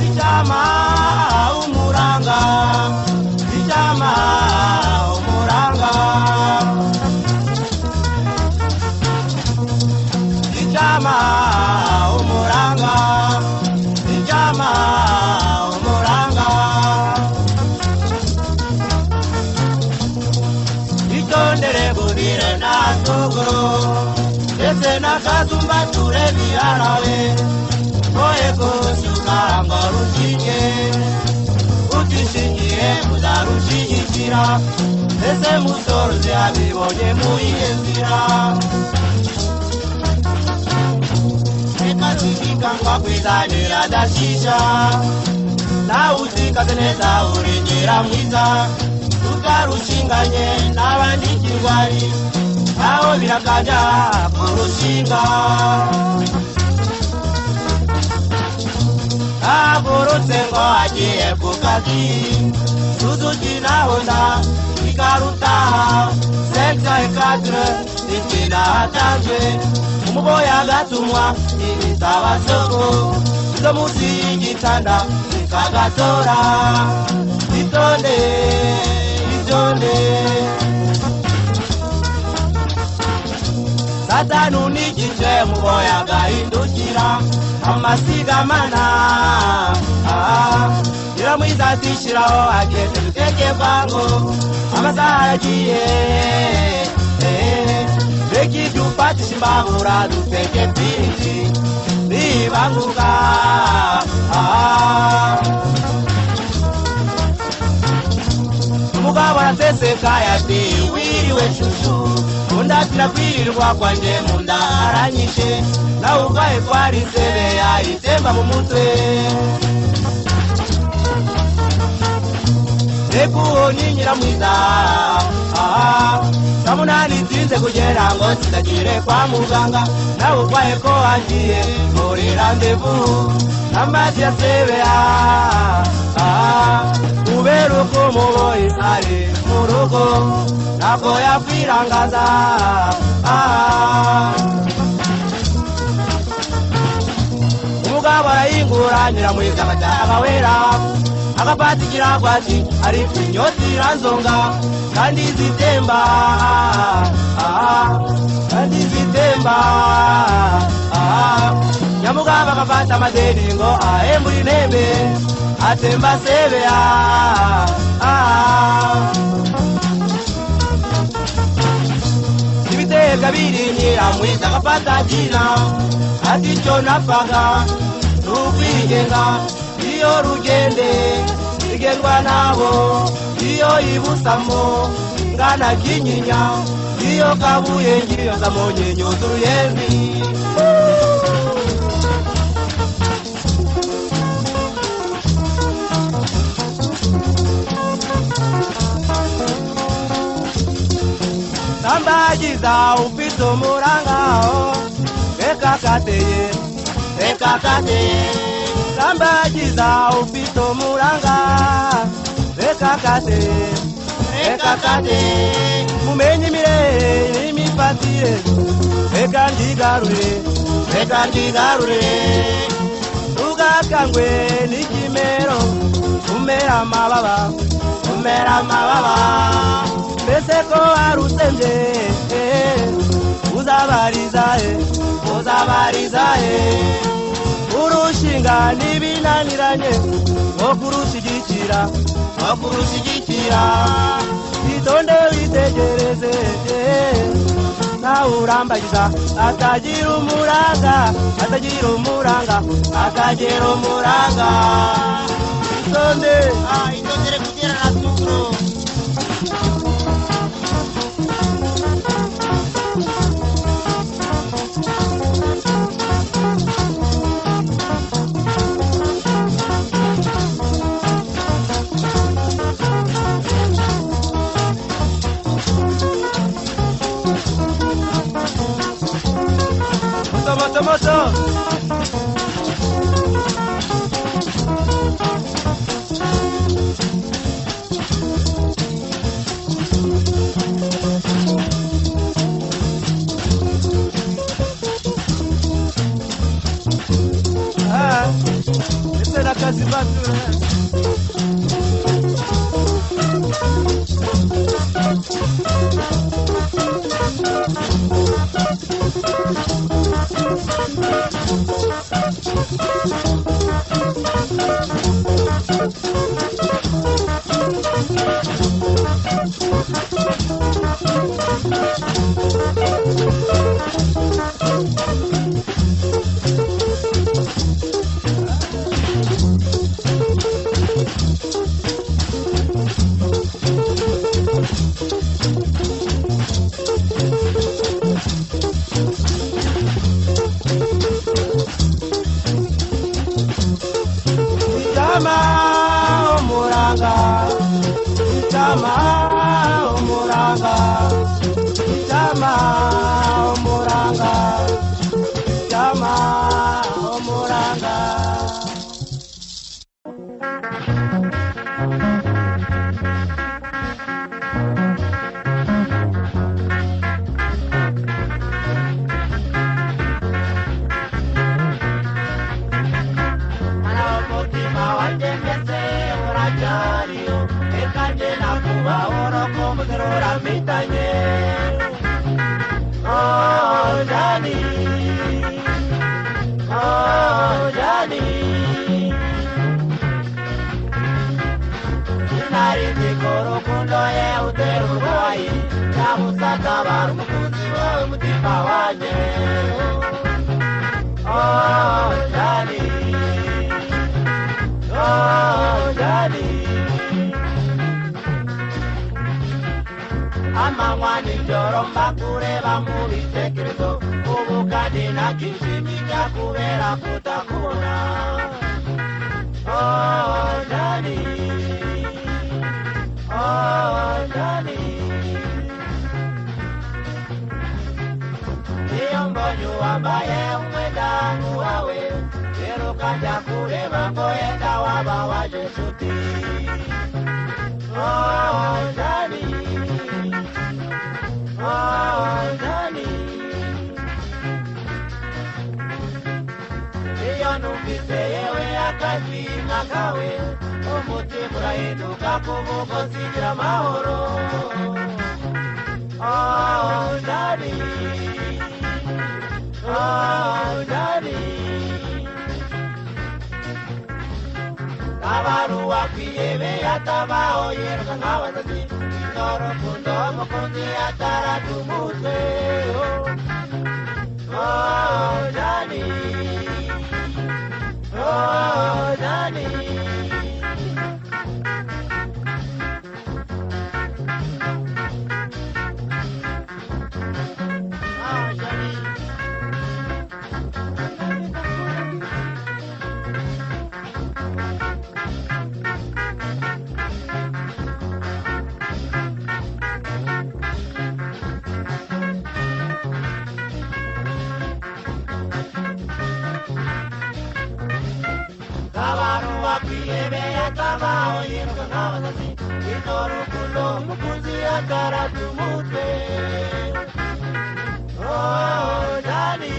Ijama umuranga, ijama umuranga, ijama umuranga, ijama umuranga. Itondere burire nasogoro, ese nakazumba ture biharawe. Oego shukaranga rushinge, utishingiye muzarushigikira, ese musorozi abibonye muyihe nzira. Reka twishikangwa kwizanira adashisha, nawe utikaze neza urengera mwiza, tutarushinganye n'abandi kirwari, naho birakajya kurushinga. Agurutse ngo agiye ku kazi, Suzuki na Honda ikarutaha, Section 4 ikina hatanzwe, umuboya agatumwa ibisaba soko, zo munsi y'igitanda zikagatora. Itonde, itonde, Satanu n'igice umuboya agahindukira, amasigamana iramwiza atishiraho ageze duteke bwango, amasaha yagiye reka idufatisha imbabura duteke mfizi nibanguka. Umugabo araseseka yati wiriwe shushu, undatira kwirirwa kwanje munda aranyishe, nawe ubwaye kwari sebe yayitemba mu mutwe. Reka uwo ni nyiramwiza, saa munani zinze kugera ngo zitagire kwa muganga, nawe ubwaye ko wagiye muri randevu, amazi ya sebe kubera uko umuboyi ari mu rugo ntabwo yakwirangaza. Umugabo arayingura nyiramwiza agataha wera, agapatikira kwati ariko inyota iranzonga kandi zitemba, kandi zitemba. Nyamugabo agafata amadeni ngo ahembure intembe, atemba sebe ibitega biri nyiramwiza agafata jina, ati cyo napfaga n'ukwigenga, iyo rugende igendwa nabo, iyo ibusamo ngana kinyinya, iyo kabuye ngiyoza mu nyenyo z'uruyenzi. Sambagiza ufite umurangaho, reka kateye, reka kateye. Sambagiza ufite umuranga, reka kateye, reka kateye. Mumenye imirere n'imifatire, reka ndigarure, reka ndigarure. Ugakangwe n'ikimero, umera amababa, umera amababa. Mbese ko warusembye, uzabariza he, uzabariza he. Urushinga n'ibinaniranye, wo kurushigikira, wo kurushigikira. Itonde witegereze, nawe urambagiza atagira umuranga, atagira umuranga, atagira umuranga. Itonde, itondere kugera na tugro. Moto Amangwani joromba kureba muri sekreto ubukadi na kishimika kubera kutakuna oh Johnny Iyomboju ambaye umwedangu wawe Kero kaja kureba ngoyenda waba waje shuti oh Johnny Iyo numvise yewe akazi nakawe umutima urahinduka kuvuga usigira amahoro oh Johnny Abaruwa kwiyebe yatabaho yeruka nk'abasazi Inorukundo mukunzi ataratumutwe oh Johnny Inorukundo mukunzi ataratumutwe oh Johnny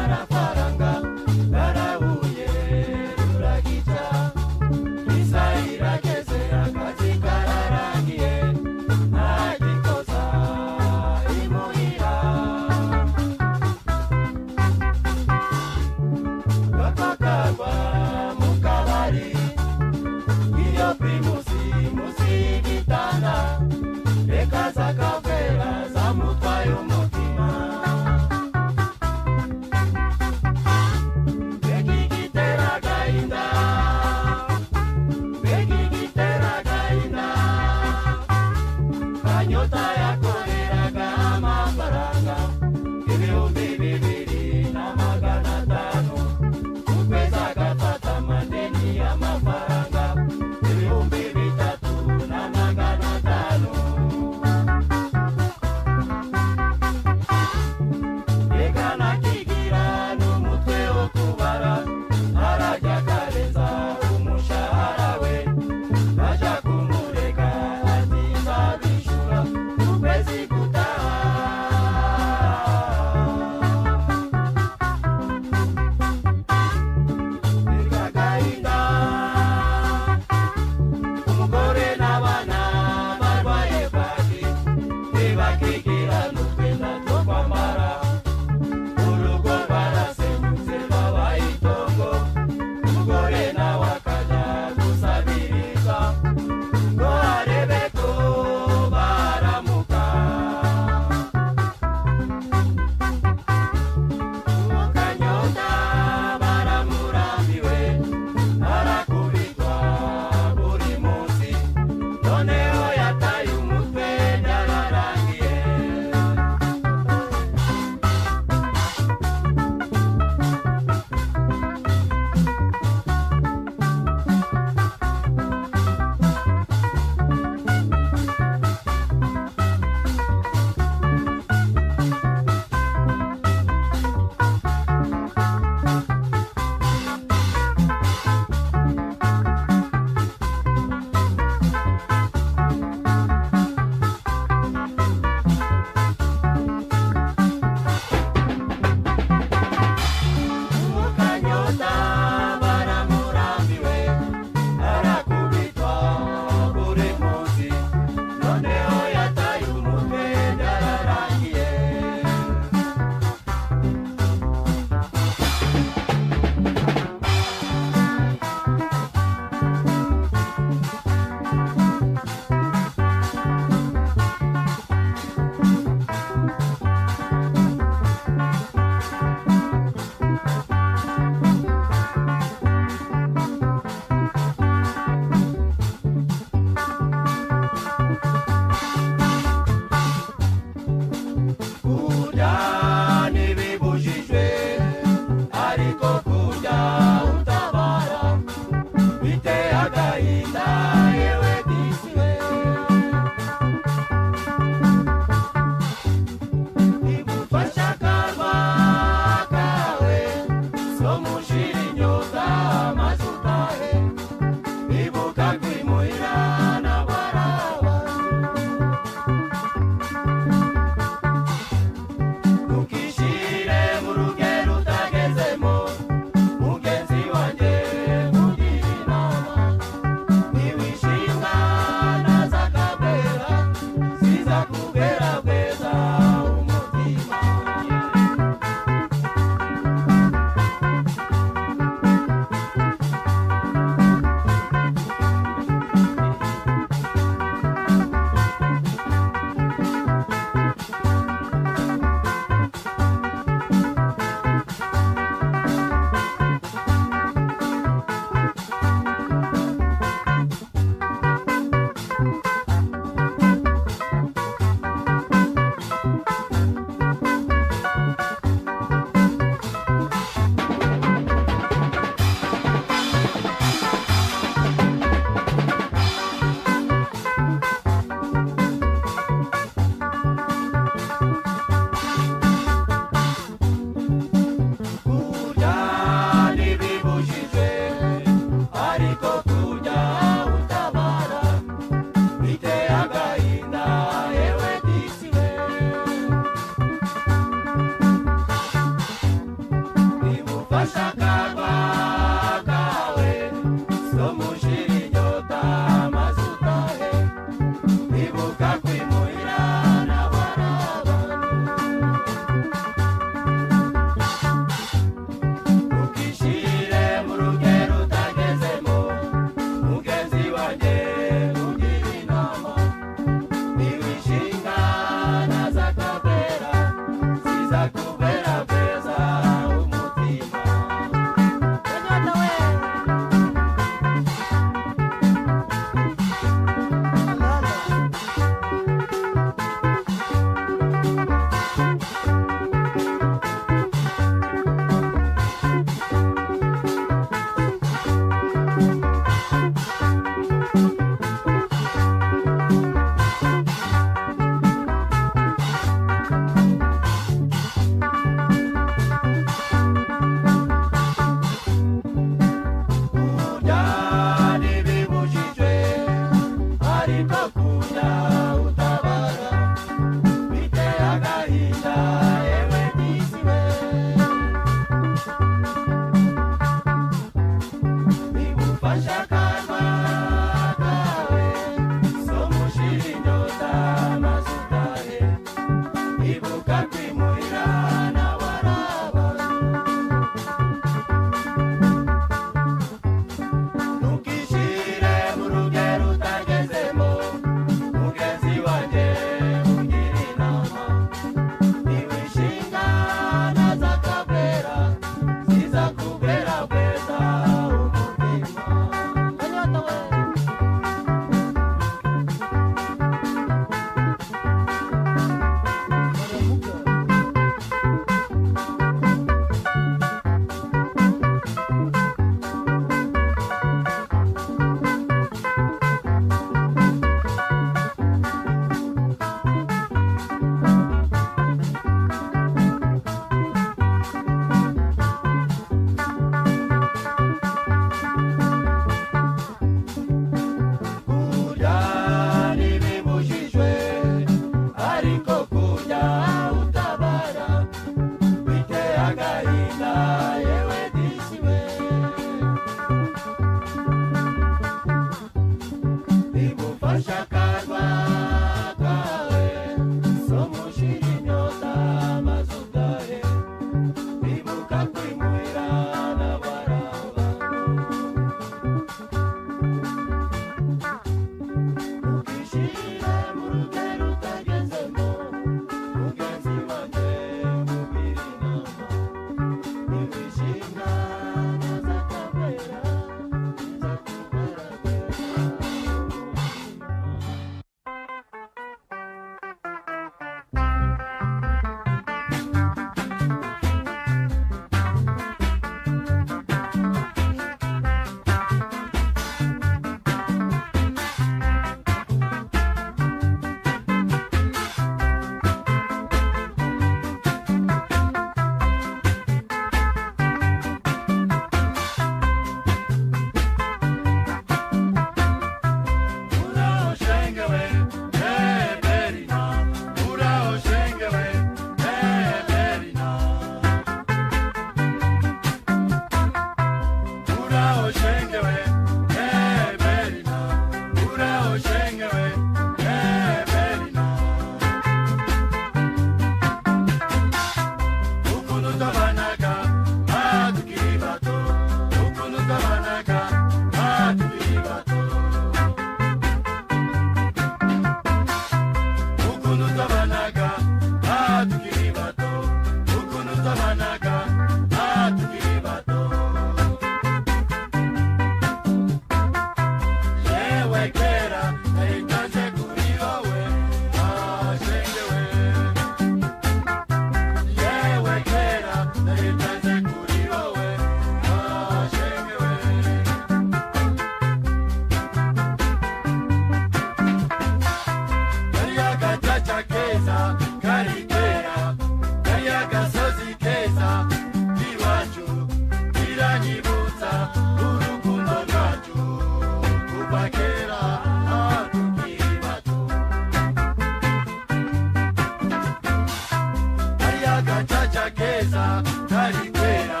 keza kari kwera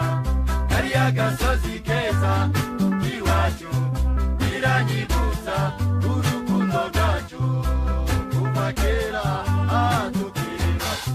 kariya gasozi keza iwacu biranyibutsa urukundo rwacu kuva kera tukiri bato.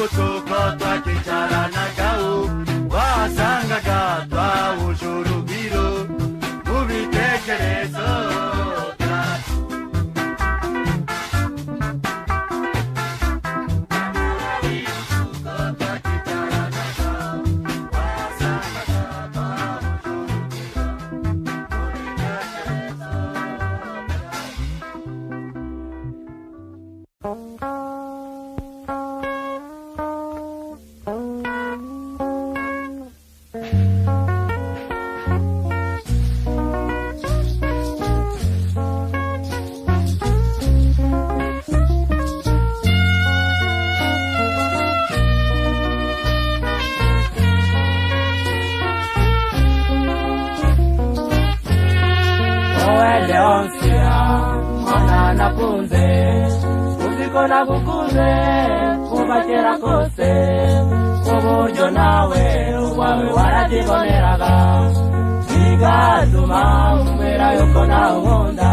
butuko twakicarana gaho wasangaga twahuje urugwiro mu bitekerezo byacu. Butuko twakicarana gaho wasangaga twahuje urugwiro mu bitekerezo byacu. Leonsia mwana nakunze uziko nagukunze kuva kera kose uburyo nawe wawe waradiboneraga bigatuma mbera yuko nawe nkunda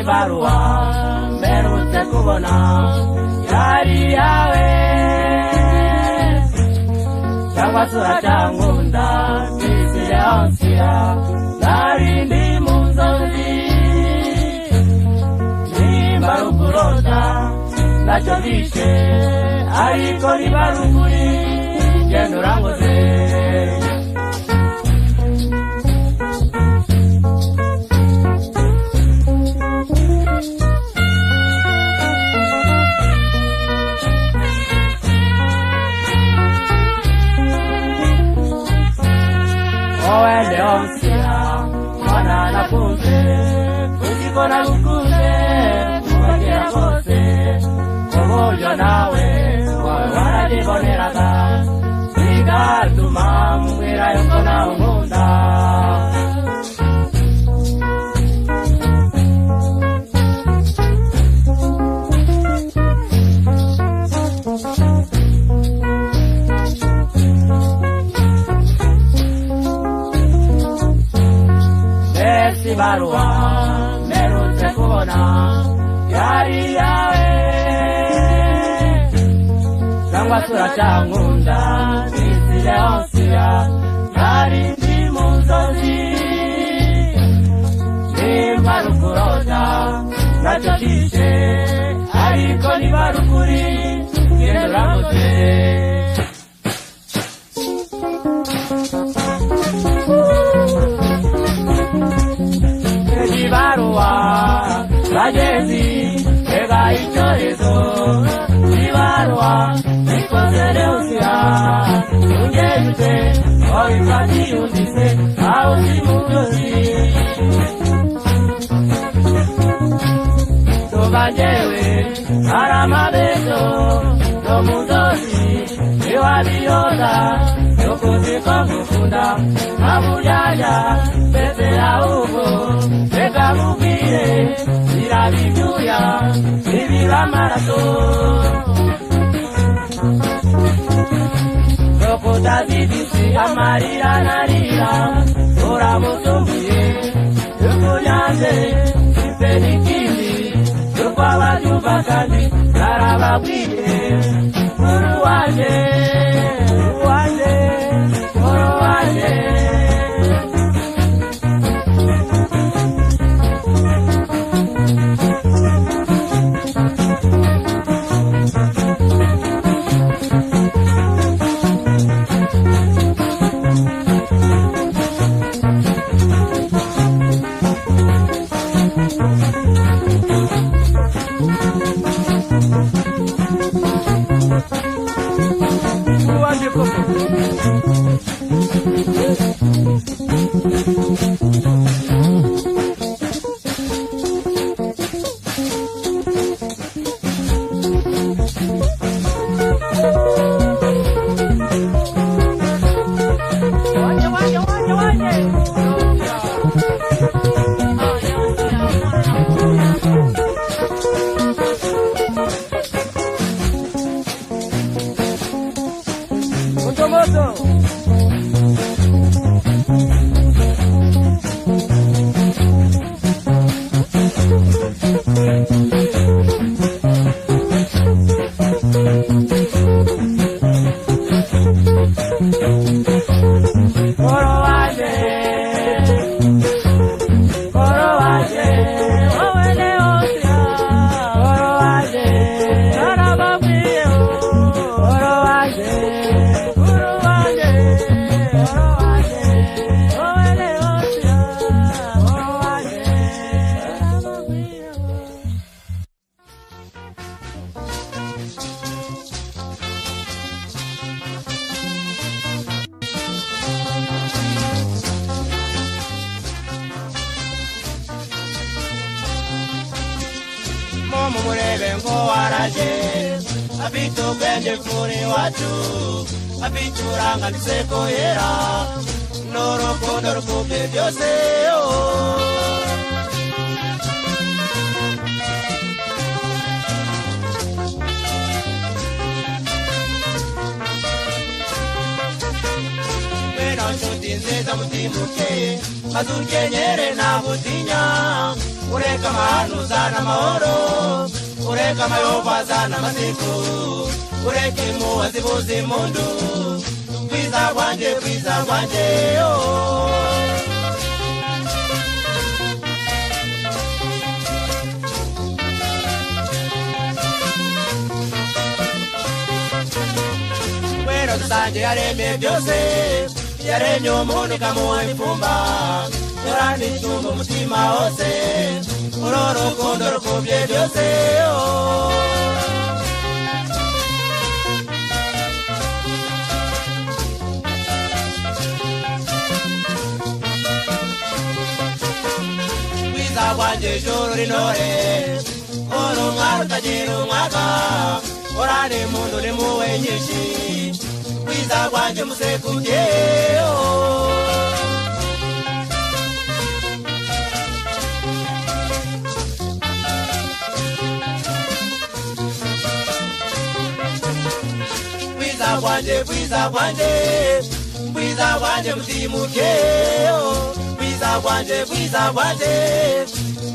Barua mperutse kubona yari yawe cyangwa se uracyankunda Miss Leonsia nari ndi mu nzozi nimba rukurota nacyo bishe ariko niba rukuri genda urangoze Leonsia mwana nakunze uziko nagukunze kuva kera kose uburyo nawe wawe waradiboneraga bigatuma mbwira yuko nawe nkunda Barua mperutse kubona yari yawe cyangwa se uracyankunda Miss Leonsia nari ndi mu nzozi nimba rukurota nacyo kishe ariko niba rukuri genda urangoze Barua bagezi ega icyorezo Barua ikoze Leonsia ungejute wabifati undise aho simudozi tubanjewe aramabezo tomudozi iwabiyonda yokuziko ngukunda nabujanja pepera ugo Ega mubire zirabibyuya ibiba amaraso Dokutazidisi amarira narira uramusumbuye yukunyanze ipenikindi yukwababyumva kandi narababwiye Muru wanje Muru wanje Guru Wande ngo waraje afite ubwenge kuri wacu afite uburanganise ko yera n'urukundo rukubye byose nshuti nziza mutima ukeye maze ukenyere nta gutinya ureka amahano uzana amahoro ureka amayobo azana amasiku ureka impuha zibuza impundu kwiza kwanjye wera dusange yaremye byose yaremye umuntu ikamuha imfumba yorana icyumba umutima wose uru rukundo rukubye byose kwiza kwanjye ijuru rinore uri umwari utagira umwaka urana impundu n'impuhwe nyinshi kwiza kwanjye musekubye kwiza kwanjye mutimuke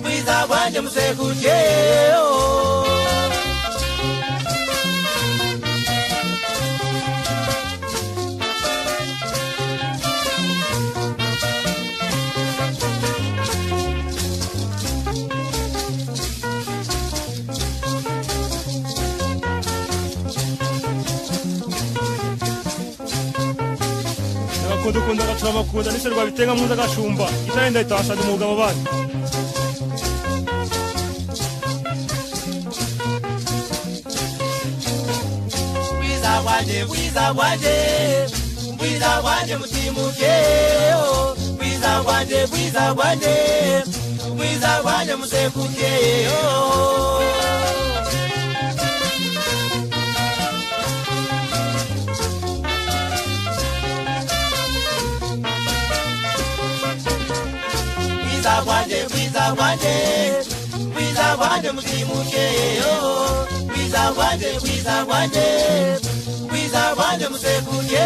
kwiza kwanjye musekubye dukunda gacurabakunda nise rwabitenga muza gashumba itarenda itasha umugabo bandi bwiza kwanjye mutimuke bwiza kwanjye musekuke bwiza kwanjye mutimuke bwiza kwanjye musekuke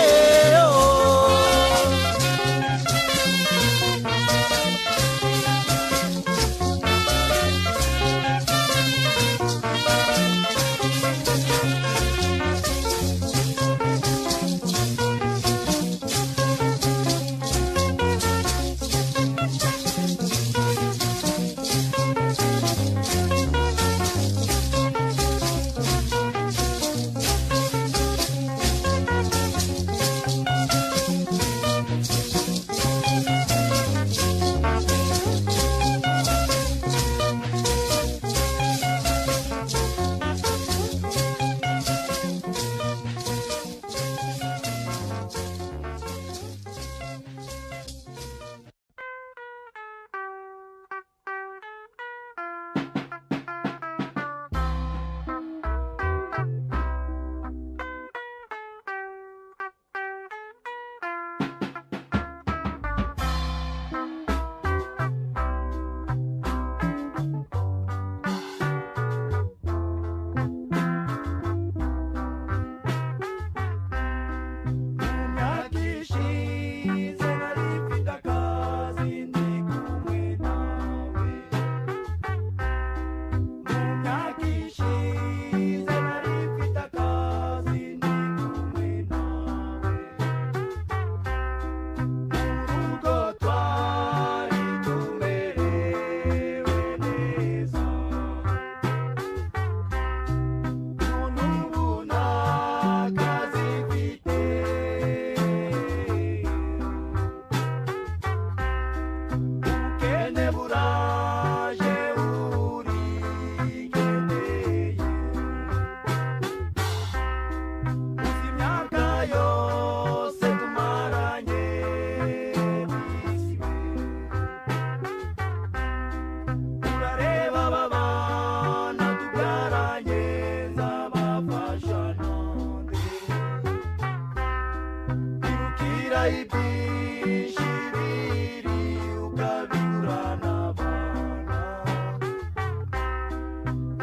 ukagira ibyinshi biri ukabigurana abana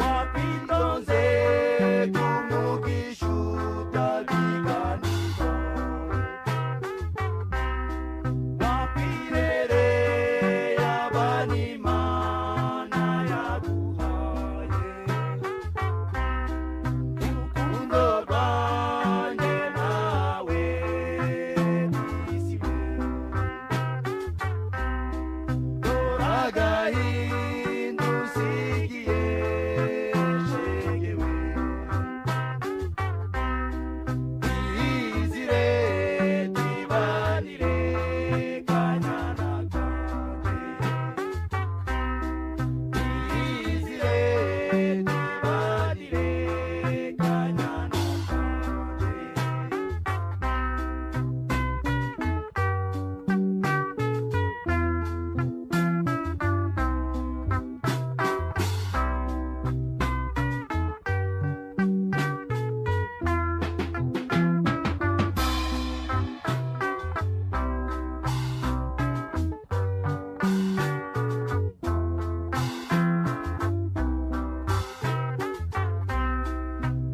wakwitonze kumugisha utabiganirwa wakwirereye abana Imana yaguhaye urukundo rwanjye nawe nisiwe dore agahinda usigiye shegewe twizire twibanire kanyana kanjye twizire twibanire kanyana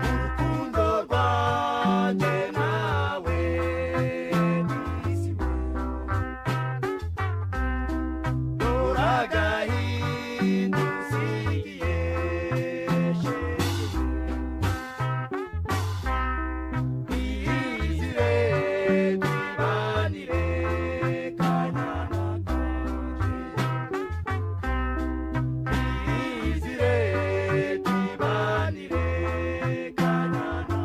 urukundo rwanjye nawe nisiwe dore agahinda usigiye shegewe twizire twibanire kanyana kanjye twizire twibanire kanyana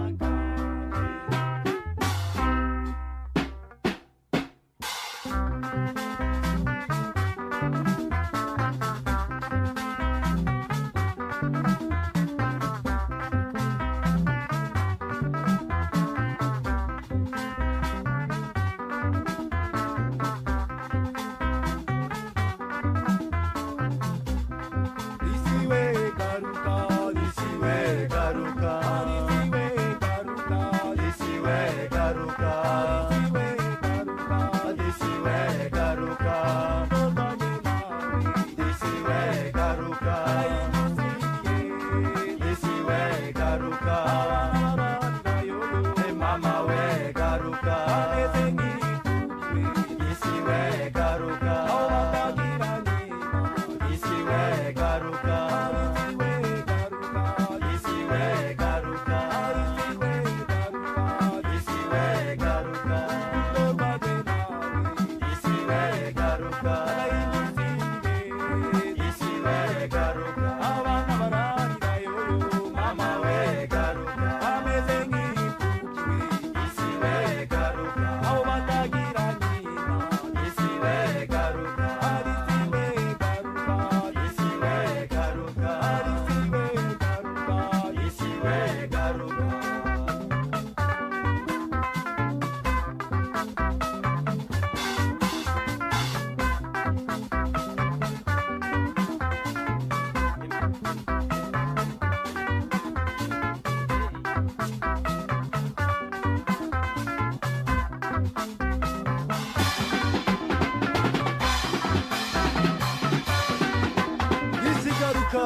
Disiwe garuka, disiwe garuka, disiwe garuka, disiwe garuka, disiwe garuka, disiwe garuka, mama we garuka, disiwe garuka, disiwe garuka, disiwe garuka, disiwe garuka, disiwe garuka, disiwe garuka, mama we garuka, disiwe garuka, disiwe garuka, disiwe garuka, disiwe garuka. Isigaruka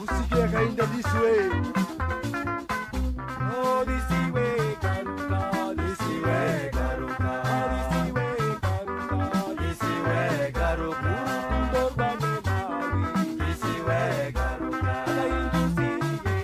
usigiye agahinda disiwe oh disiwe garuka, disiwe garuka, disiwe garuka, urukundo rwanjye nawe disiwe garuka, agahinda usigiye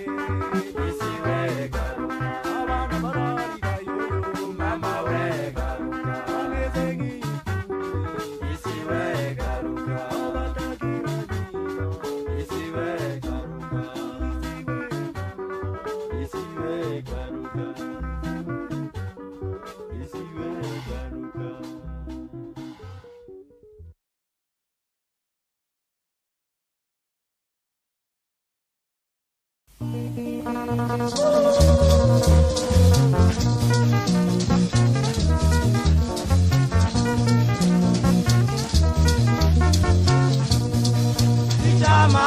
disiwe garuka, abana bararira yoyo mama we garuka, ameze nk'igituye disiwe garuka, abatagira nyina disiwe garuka, disiwe garuka. Ichama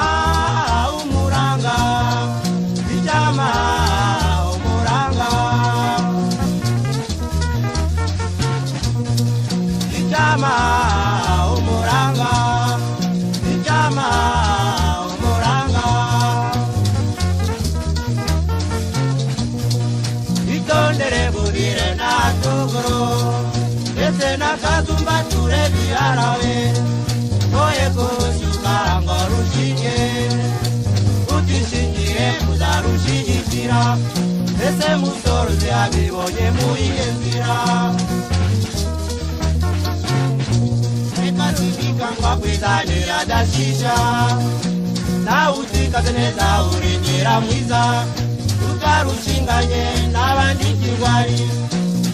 umuranga, ichama umuranga, ichama umuranga, ichama umuranga. Itondere burire na togoro, ese nakazumba ture biarawe. Oye kushuka ngo rushike, utishingire kuzarushigikira, ese musorozi abibonye muyihe nzira. Reka zibika ngo akwizanira adashisha, nawe utikaze neza urengera mwiza, utarushinganye n'abandi kigwari,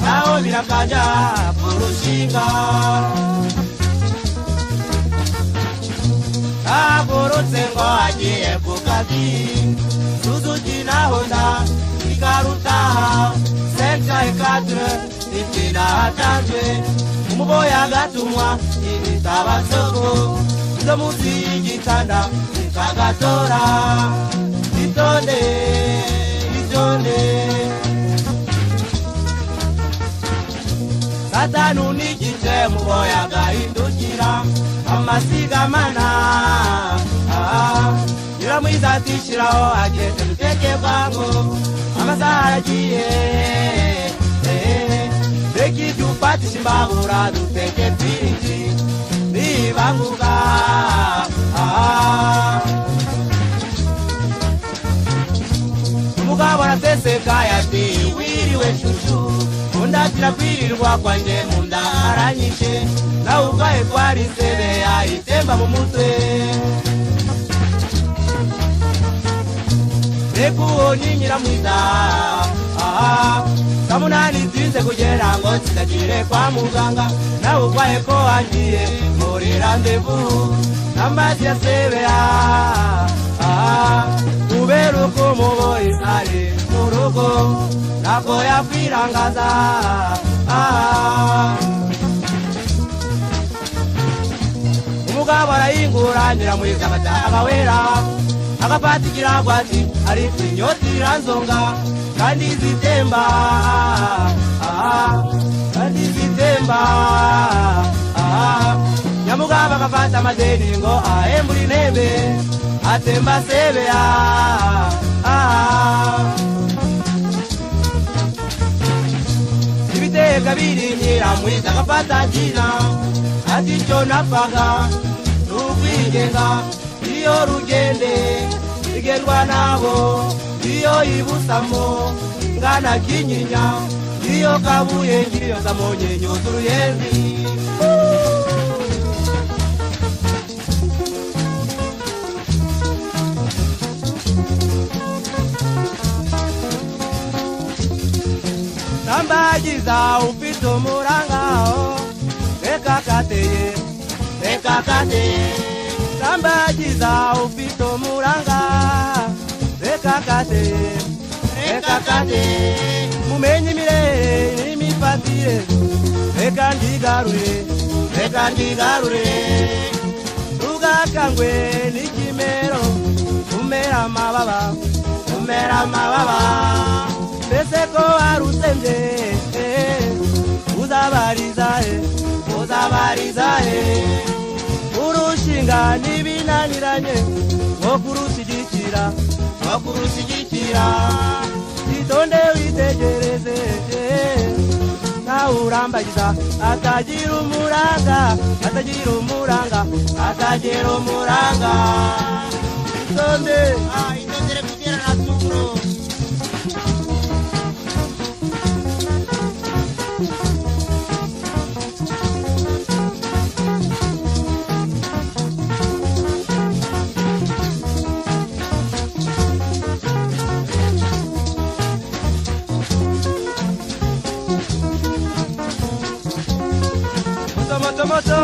naho birakaja kurushinga. Agorotse ngo agiye ku kazi, Suzuki na Honda igarutaha, Sentra ekadre itina hatanzwe, umuboya agatumwa ibitaba soko, zo munsi y'igitanda ikagatora. Itonde, itonde, Satanu n'igice muboya agahindukira, amasigamana Yiramwiza atishiraho ageze duteke bwango, amasaha aragiye, reka ibyo ufatisha imbabura duteke twinshi nibanguka. Umugabo araseseka yati wiriwe shushu, undakira kwirirwa kwanje munda aranyishe, nawe ubwaye kwari sebe yayitemba mu mutwe. Reka uwo ni Nyiramwiza, saa munani zinze kugera ngo zitagire kwa muganga, nawe ubwaye ko wagiye muri randevu, n'amazi ya sebe kubera uko umuboyi ari mu rugo, ntabwo yakwirangaza. Umugabo arayingura Nyiramwiza agataha wera, agafata ikirago ati ariko inyota iranzonga, kandi zitemba, kandi zitemba. Nyamugabo agafata amadeni ngo ahembure intebe, atemba sebe ibiteka biri Nyiramwiza agafata jina, ati cyo napfaga n'ukwigenga, iyo rugende igendwa nabo, iyo ibusamo ngana Kinyinya, iyo kabuye ngiyo zamonye nyuza uruyenzi. Nambagiza ufite umurangao, reka kateye, reka kateye. Nambagiza ufite umuranga, reka kateye, reka kateye. Mumenye imirere n'imifatire, reka ndigarure, reka ndigarure. Ugakangwe n'ikimero, umera amababa, umera amababa. Mbese ko warusembye, uzabariza he, uzabariza he. Urushinga n'ibinaniranye, wo kurushyigikira, wo kurushyigikira. Itonde witegereze, nawe urambagiza, atagira umuranga, atagira umuranga, atagira umuranga. Itonde, itondere kugera na tuguro. Moto.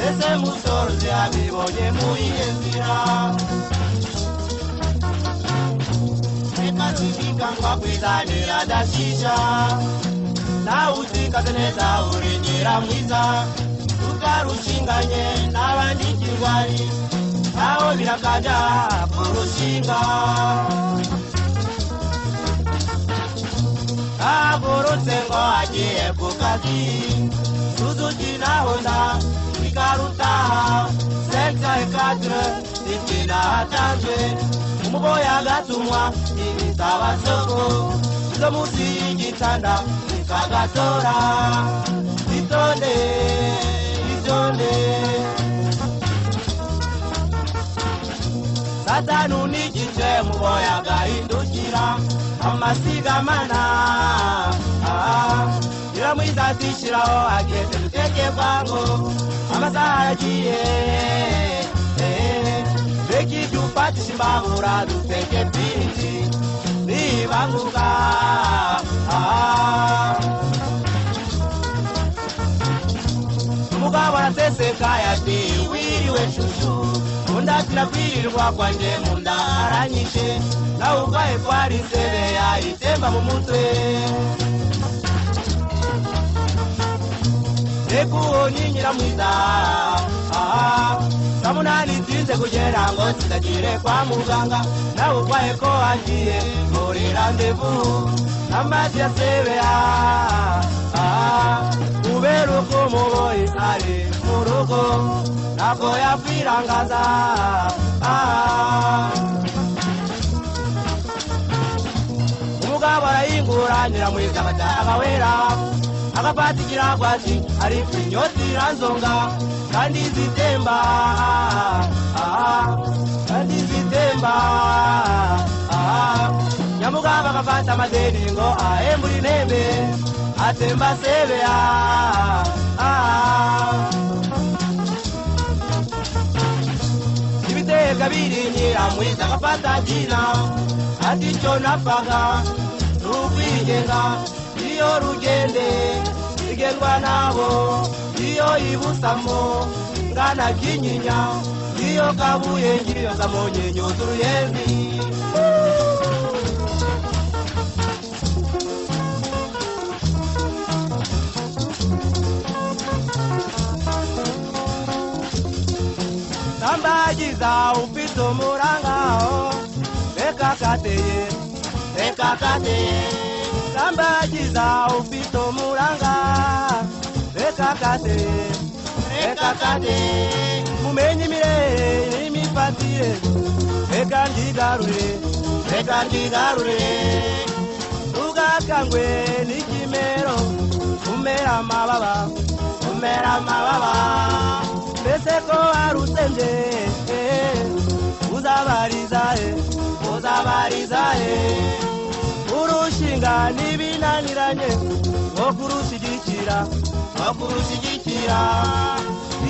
Ese musoro abibonye muyihe nzira reka twibika ngo akwizanira adashisha nawe uzikaze neza urengera mwiza tutarushinganye n'abandi kirwari naho birakaja kurushinga agorotse ngo agiye ku kazi Suzuki na Honda ikarutaha sekta ekadre ikina hatanzwe umuboya gatumwa ibitaba soko izo musi y'igitanda ikagatora itonde satanu n'igice muboya gahindukira amasigamana Iramwizatishiraho ageze duteke bwango amasaha yagiye Beki dupatisha imbabura duteke piti nibanguka Umugabo araseseka yati wiriwe shushu Undatira kwirirwa kwanje munda aranyishe nawe ubwaye kwari sebe yayitemba mu mutwe Ekuo nyinyira mwiza Samunani tinze kugera ngo tidagire kwa muganga nawe urwaye ko agiye muri randevu n'amazi ya sebea kubera uko umuboyi ari mu rugo ntabwo yakwirangaza umugabo arayingura nyiramwiza bataga wera akapatikira kwati ari kwinyoti iranzonga kandi zitemba nyamugabo akafata amadeni ngo ahembura intebe atemba sebea ibitega birinyira mwiza akafata jina ati cyo napfaga n'ukwigenga iyo rugende igendwa nabo iyo ibusamo ngana kinyinya iyo kabuye ngiyo kamonye nyuzuru yendi Tambagiza upito murangao ekakateye Tambagiza upito muranga ekakate mumenyi mire imipatire ekandigarure ugakangwe n'ikimero umera amababa mbese ko arusenje uzabarizahe urushinga n'ibinaniranye ngo no kurushyigikira no kurushyigikira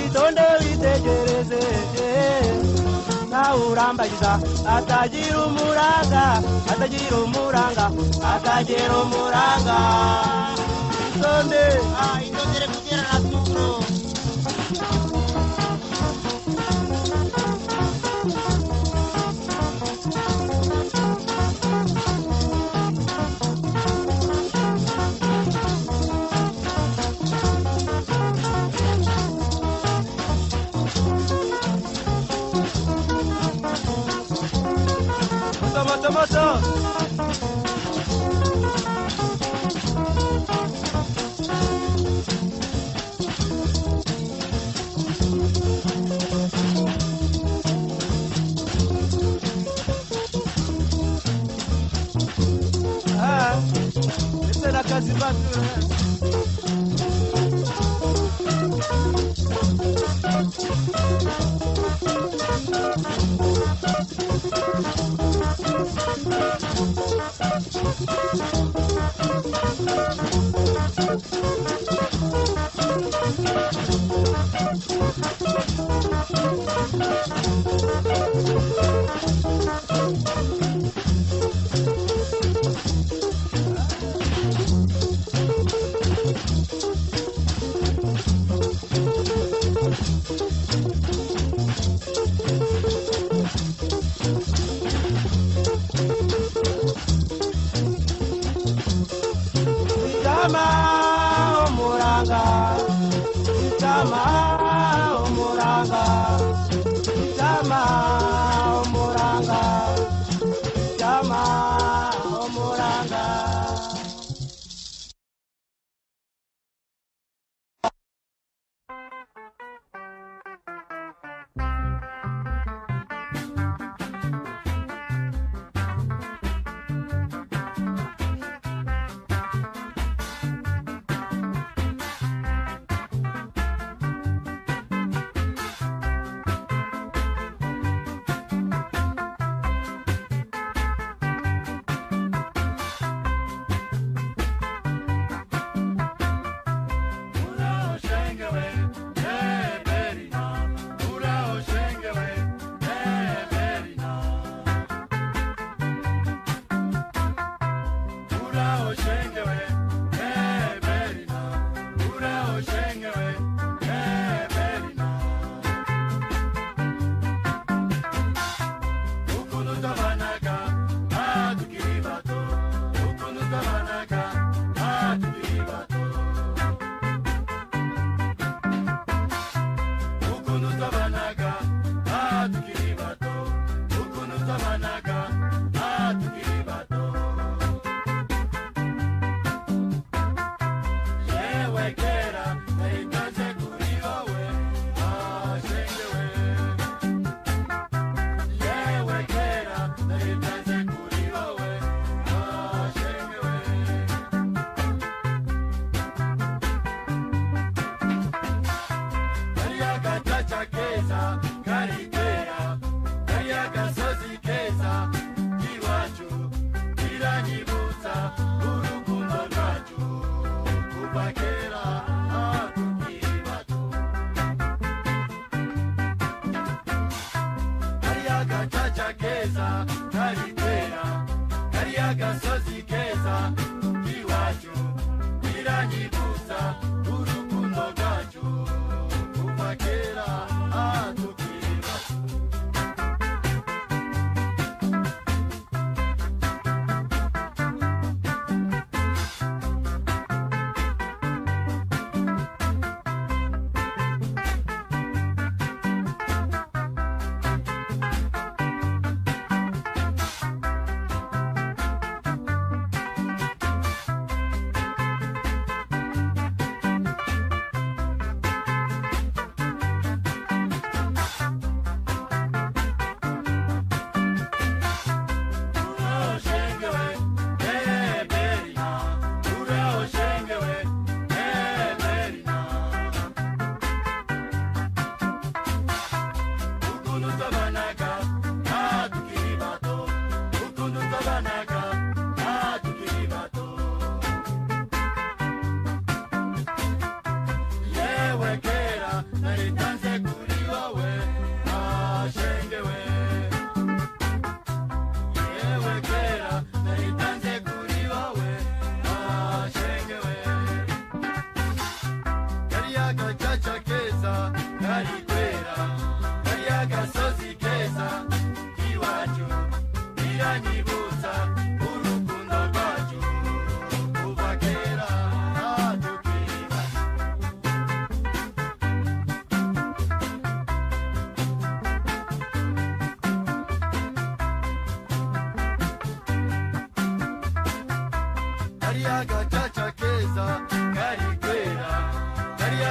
itonde witegereze nawe urambagiza atagira umuranga atagira umuranga atagira umuranga itonde itondere kugera na turo Moto. Esta es la casa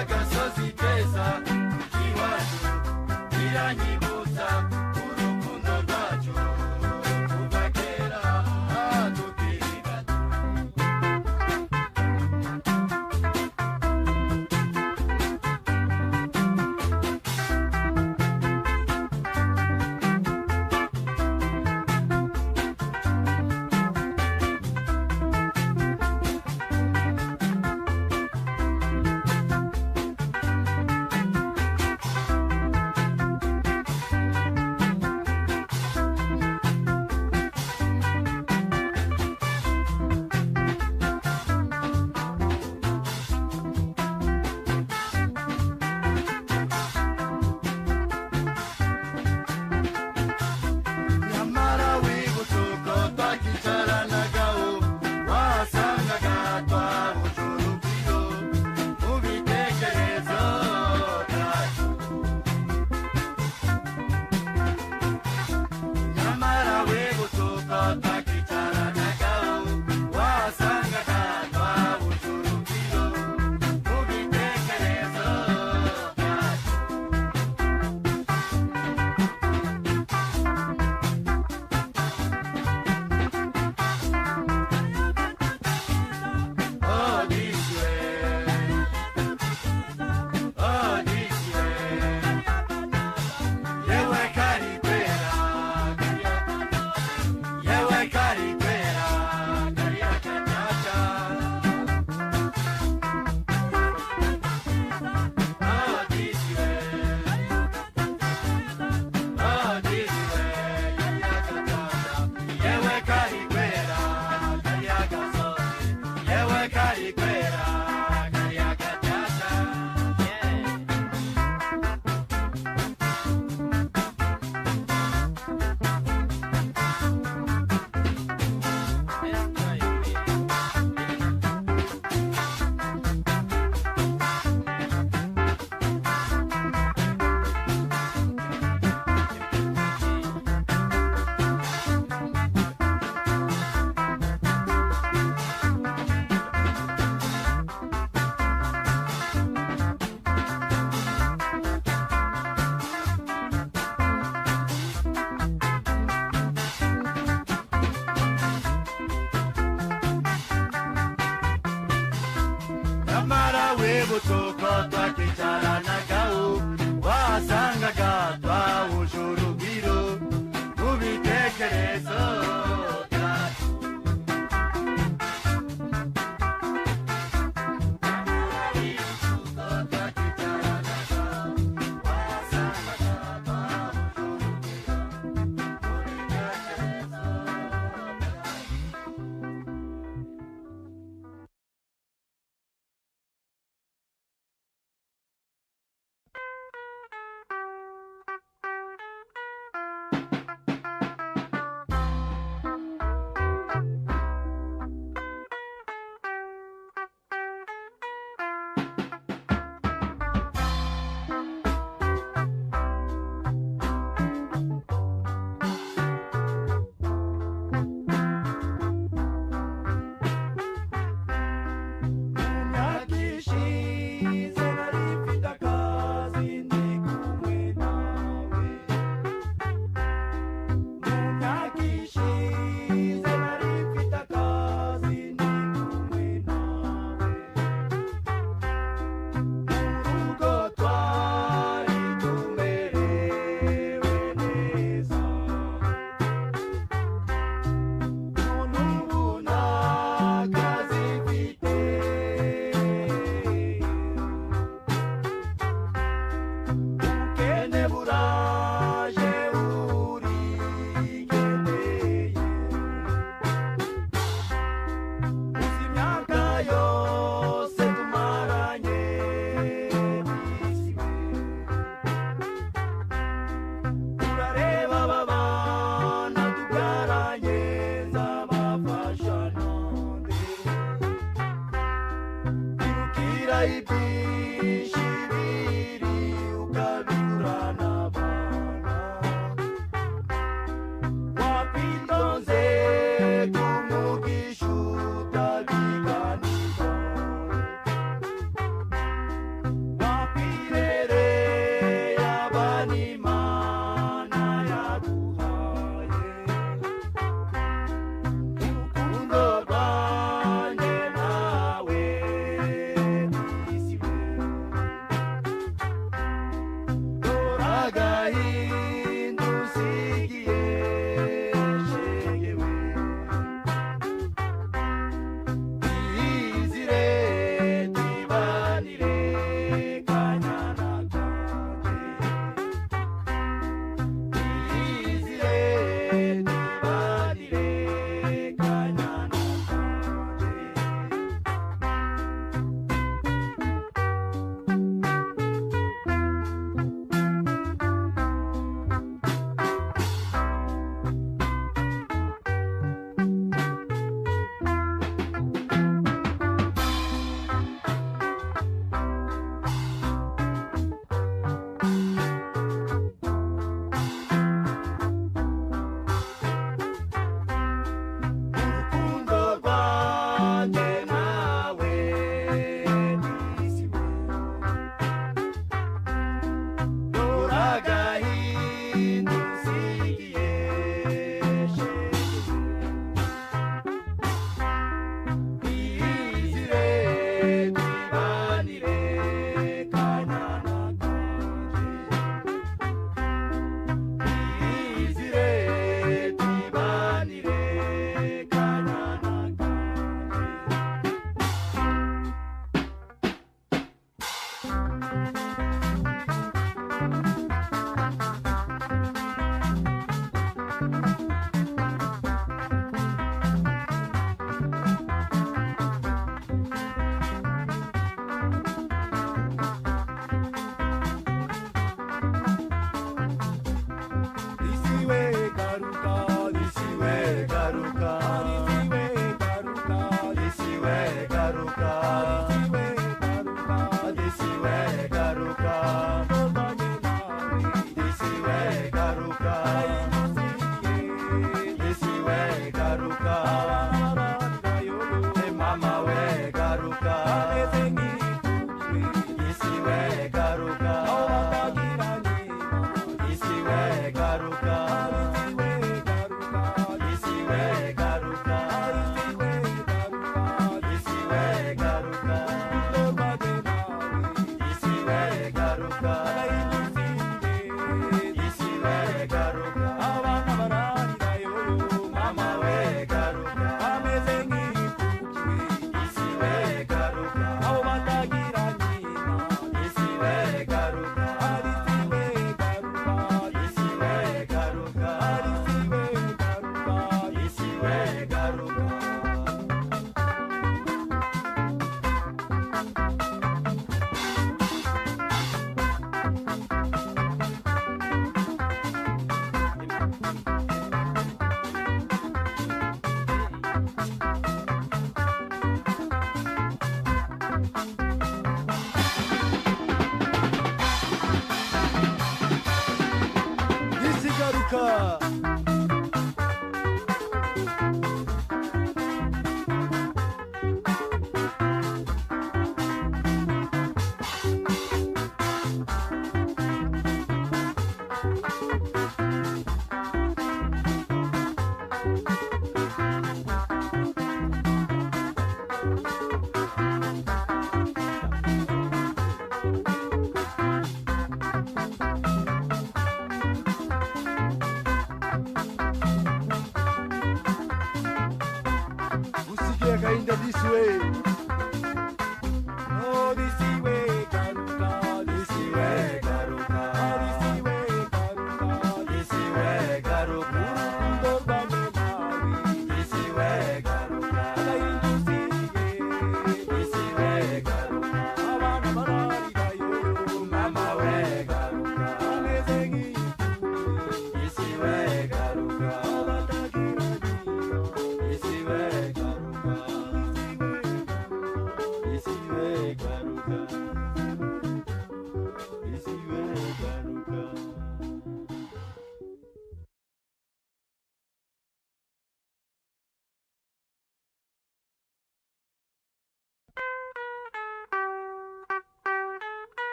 agasozi keza k'iwacu biranyibutsa urukundo rwacu kuva kera tukiri bato. Nyamara wibutse uko twakicaranagaho wasangaga twahuje urugwiro mu bitekerezo byacu. Nyamara wibutse uko twakicaranagaho wasangaga twahuje urugwiro mu bitekerezo byacu. Oh, this way. Oh, this way. Yewe karikwera, yewe karikwera, kariakachacha. Oh, this way. Oh, this way. Yewe karikwera, kariakasozi. Yewe karikwera, kariakachacha. Nyamara wibutse uko twakicaranagaho wasangaga twahuje urugwiro mu bitekerezo byacu. Nyamara wibutse uko twakicaranagaho wasangaga twahuje urugwiro mu bitekerezo byacu.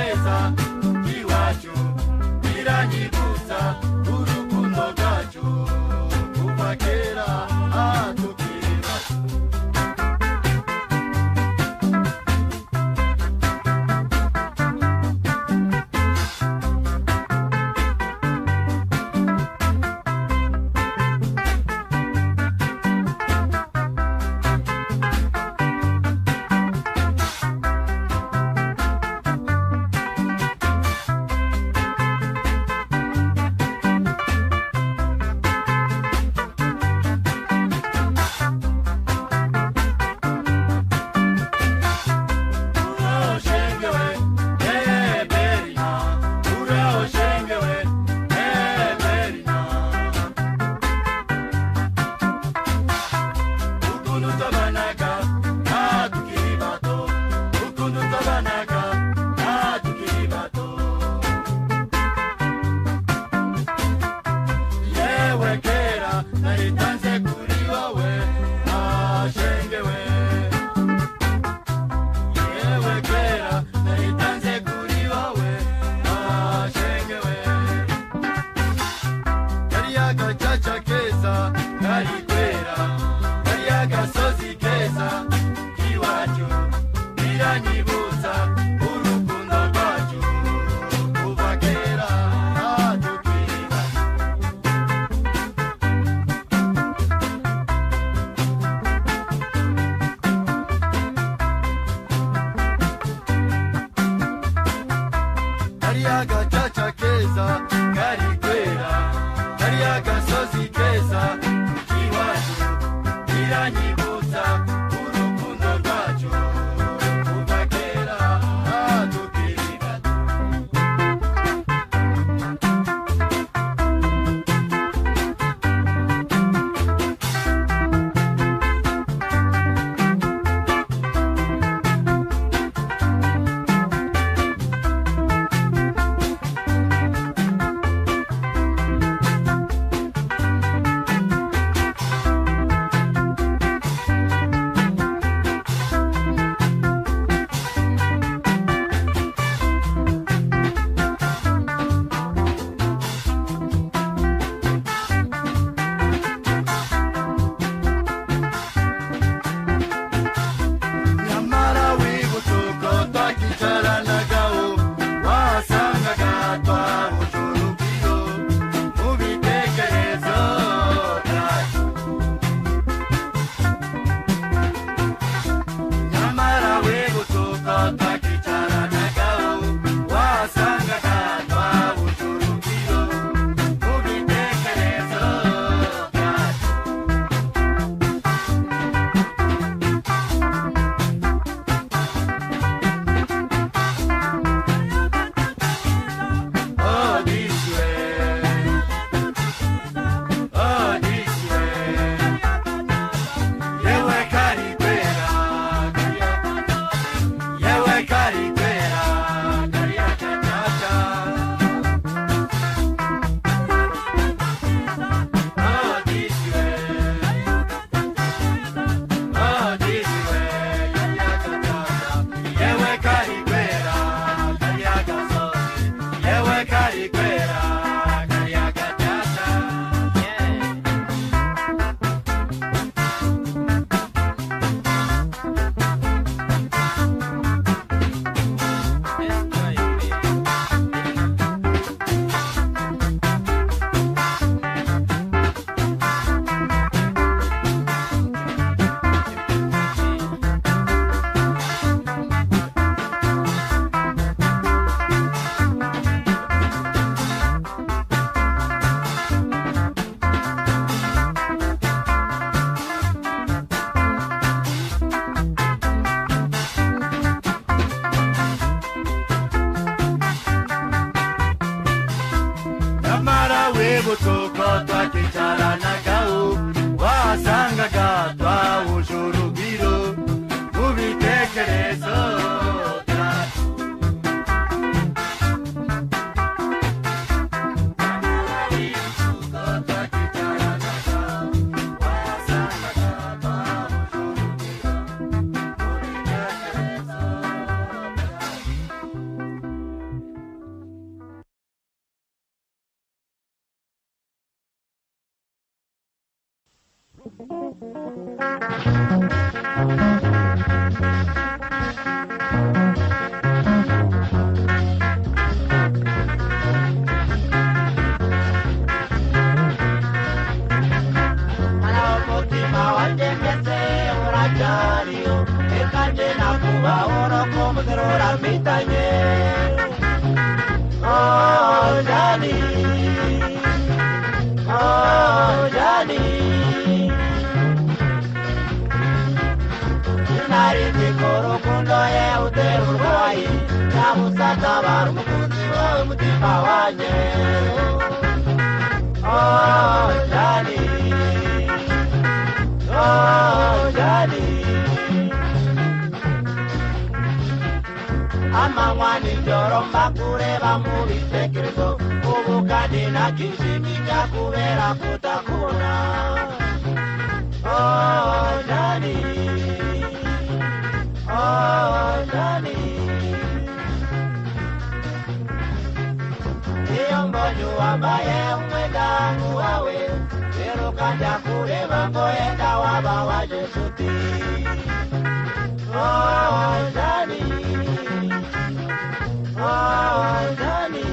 keza iwacu biranyibutsa urukundo rwacu kuva kera tukiri bato. Oh, Johnny, oh, Johnny. Inariti korokundo ye uterurwai, namusata barumukunzi wawe mutima wanje. Oh, Johnny, oh, Johnny. Amangwani joromba kureba mubitekerezo ubukadi na kishimika kubera kutakuna. Oh, Johnny, oh, Johnny. Iyo mbonyu wambaye umwedangu wawe Pero kanja kureba ngoenda waba waje suti. Oh, Johnny, oh, Johnny.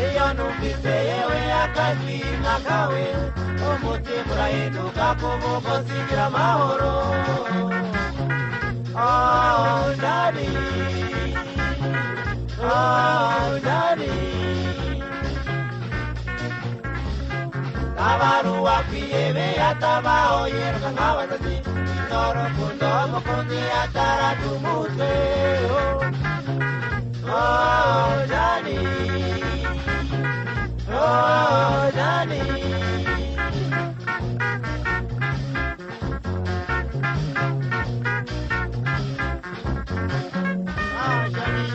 Iyo numvise yewe akajwi nakawe umutima urahinduka kuvuga usigira amahoro. Oh, Johnny, oh, Johnny. Abaruwa kwiyebe yatabaho yeruka nk'abasazi n'urukundo mukundi ataratumutwe. Oh, Johnny, oh, Johnny. Oh, Johnny.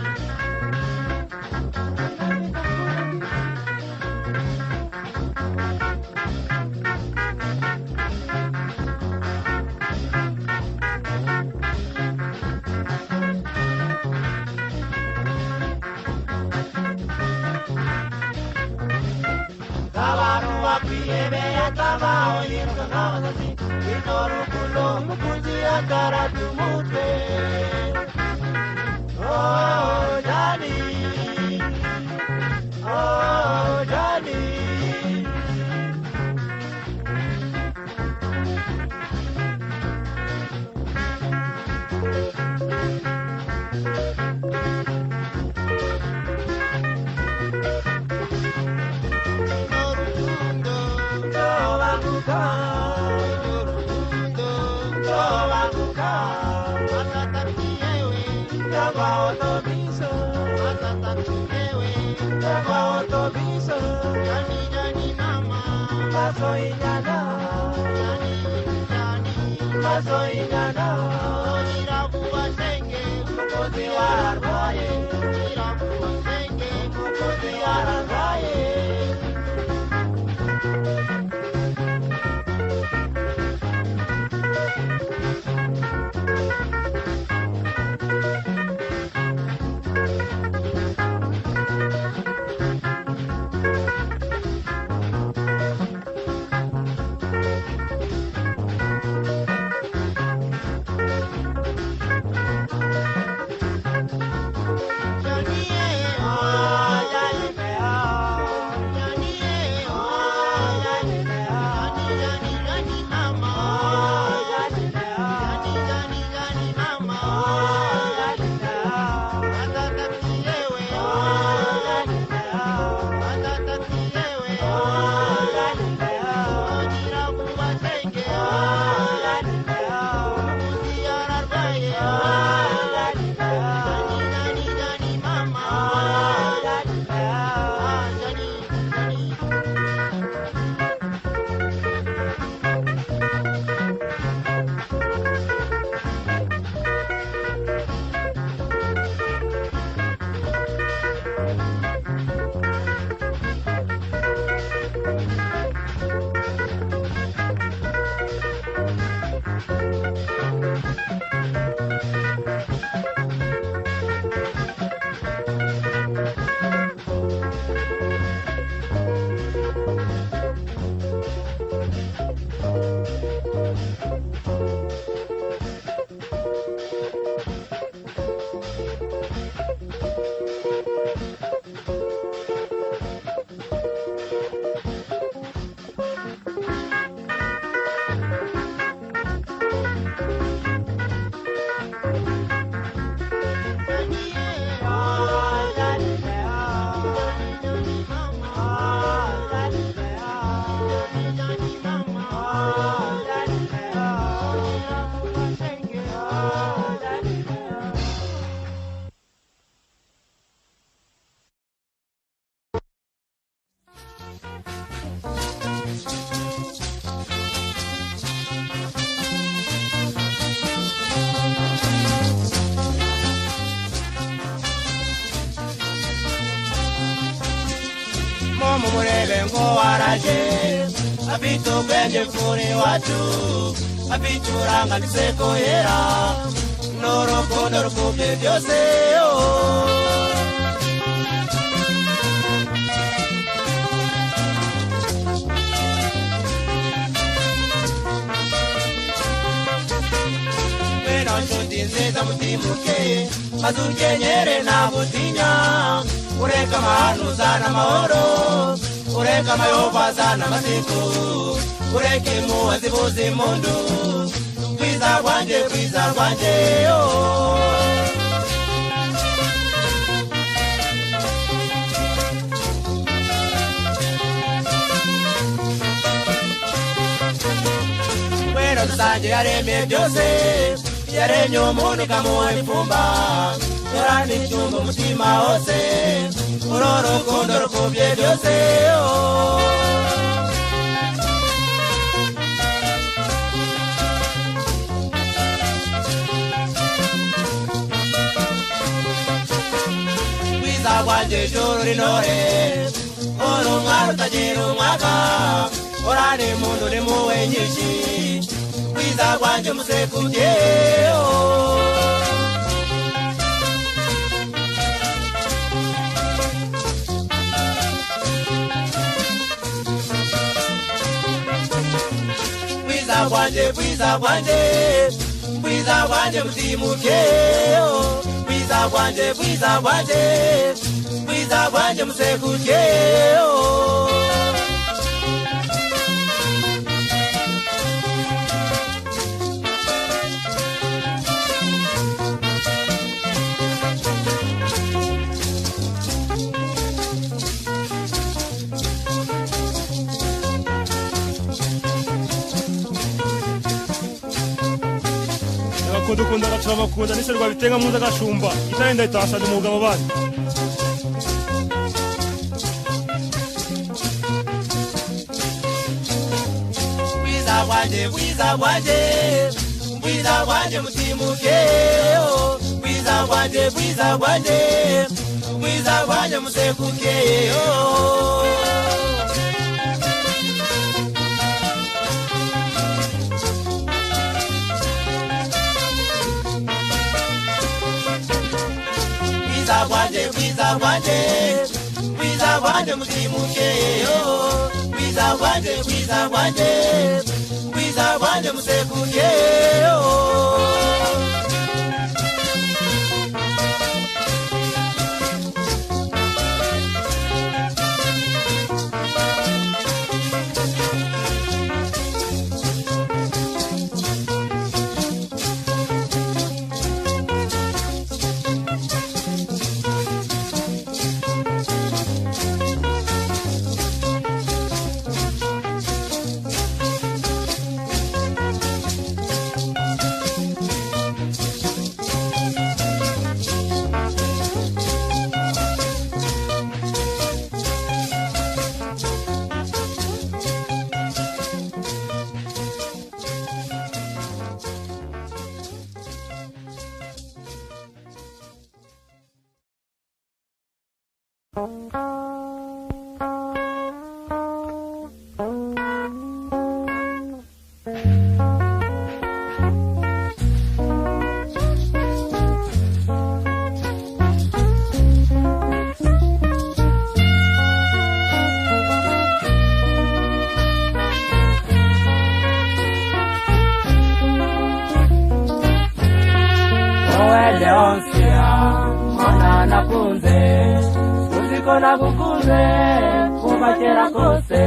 Abaruwa kwiyebe yatabaho yeruka nk'abasazi n'urukundo mukundi ataratumutwe. Oh, Johnny, oh, Johnny. mumurebe ngo waraje afite ubwenge mfuni wacu afite uburanga n'iseko yera n'urukundo rukubye byose Mweno nshuti nziza mutimuke mazukenyere na butinya ureka amahanuza n'amahoro ureka amayobaza n'amasiku ureka impuha zivuza impundu kwiza rwanje Mweno dusange yaremye byose yaremye umuntu kamuha imfumba yarani icyumba umutima wose uru rukundo rukubye byose Kwiza rwanje ijuru rinore uri umwana utagira umwaka urani muntu uri muwe nyinshi Kwiza rwanje musekubye Kwiza rwanje mutimuke Kwiza rwanje musekubye Dukunda turabakunda nise rwabitenga muza gashumba itarenda itasha umugabo bari Kwiza rwanje mutimuke Kwiza rwanje musekuke Kwiza rwanje mutimuke Kwiza rwanje musekuke Nakukunze kuva kera kose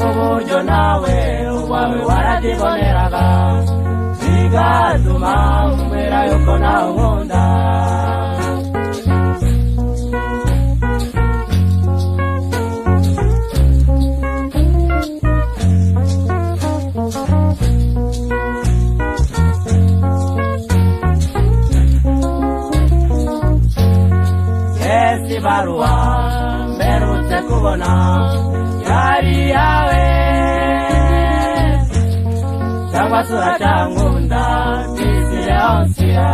uburyo nawe uwawe waradiboneraga bigatuma mbera yuko nawe nkunda Barua mberutse kubona yari yawe cyangwa sura cyangunda bizire onsia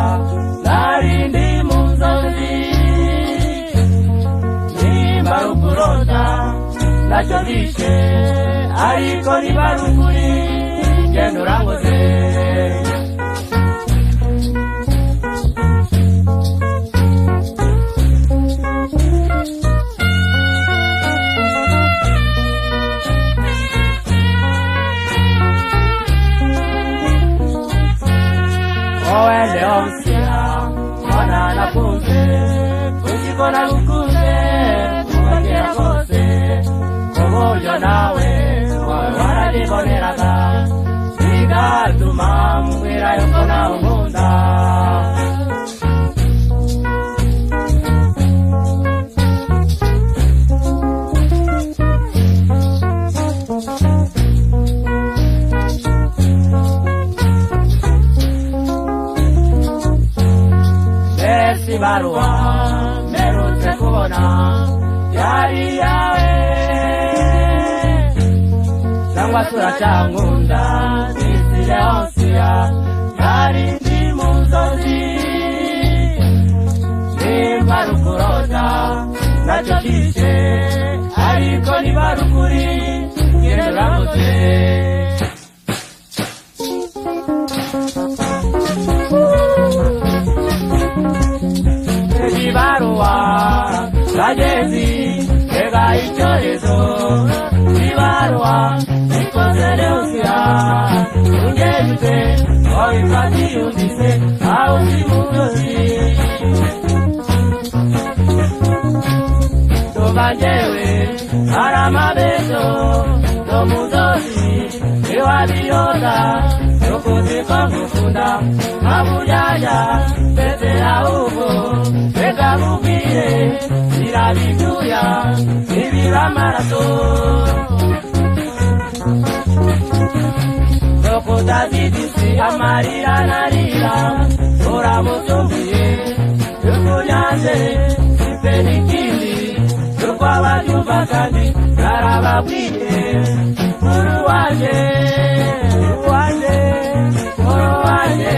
narindi munzozi nimba rukurota ntacyo bishe ariko niba ari ukuri genda urangoze. Wowe Leonsia mbona nakunze kuko nagukunze kuva kera kose ku buryo nawe warabiboneraga bigatuma mbwira yuko nawe unkunda. Ibaruwa mperutse kubona yari yawe cyangwa turacyankunda isi Leonsia yari ndi mu nzozi nimba rukurota ntacyo kishe ariko niba ari ukuri genda urangoze. Ibaruwa bagezi tega icyorezo ibaruwa ikoze Leonsia ungeze wabifati yumvise aho uri mu nzozi tubanjewe hari amabezo no mu nzozi iwabiyota ukuzi ko ngukunda nkabujyaja mbese ahubwo reka mubwire birabituya ibira amaraso dokutazidisi amarira narira uramutumbuye tukunyanze ife n'ikindi turwababyumva kandi narababwiye muru wanjye muru wanjye.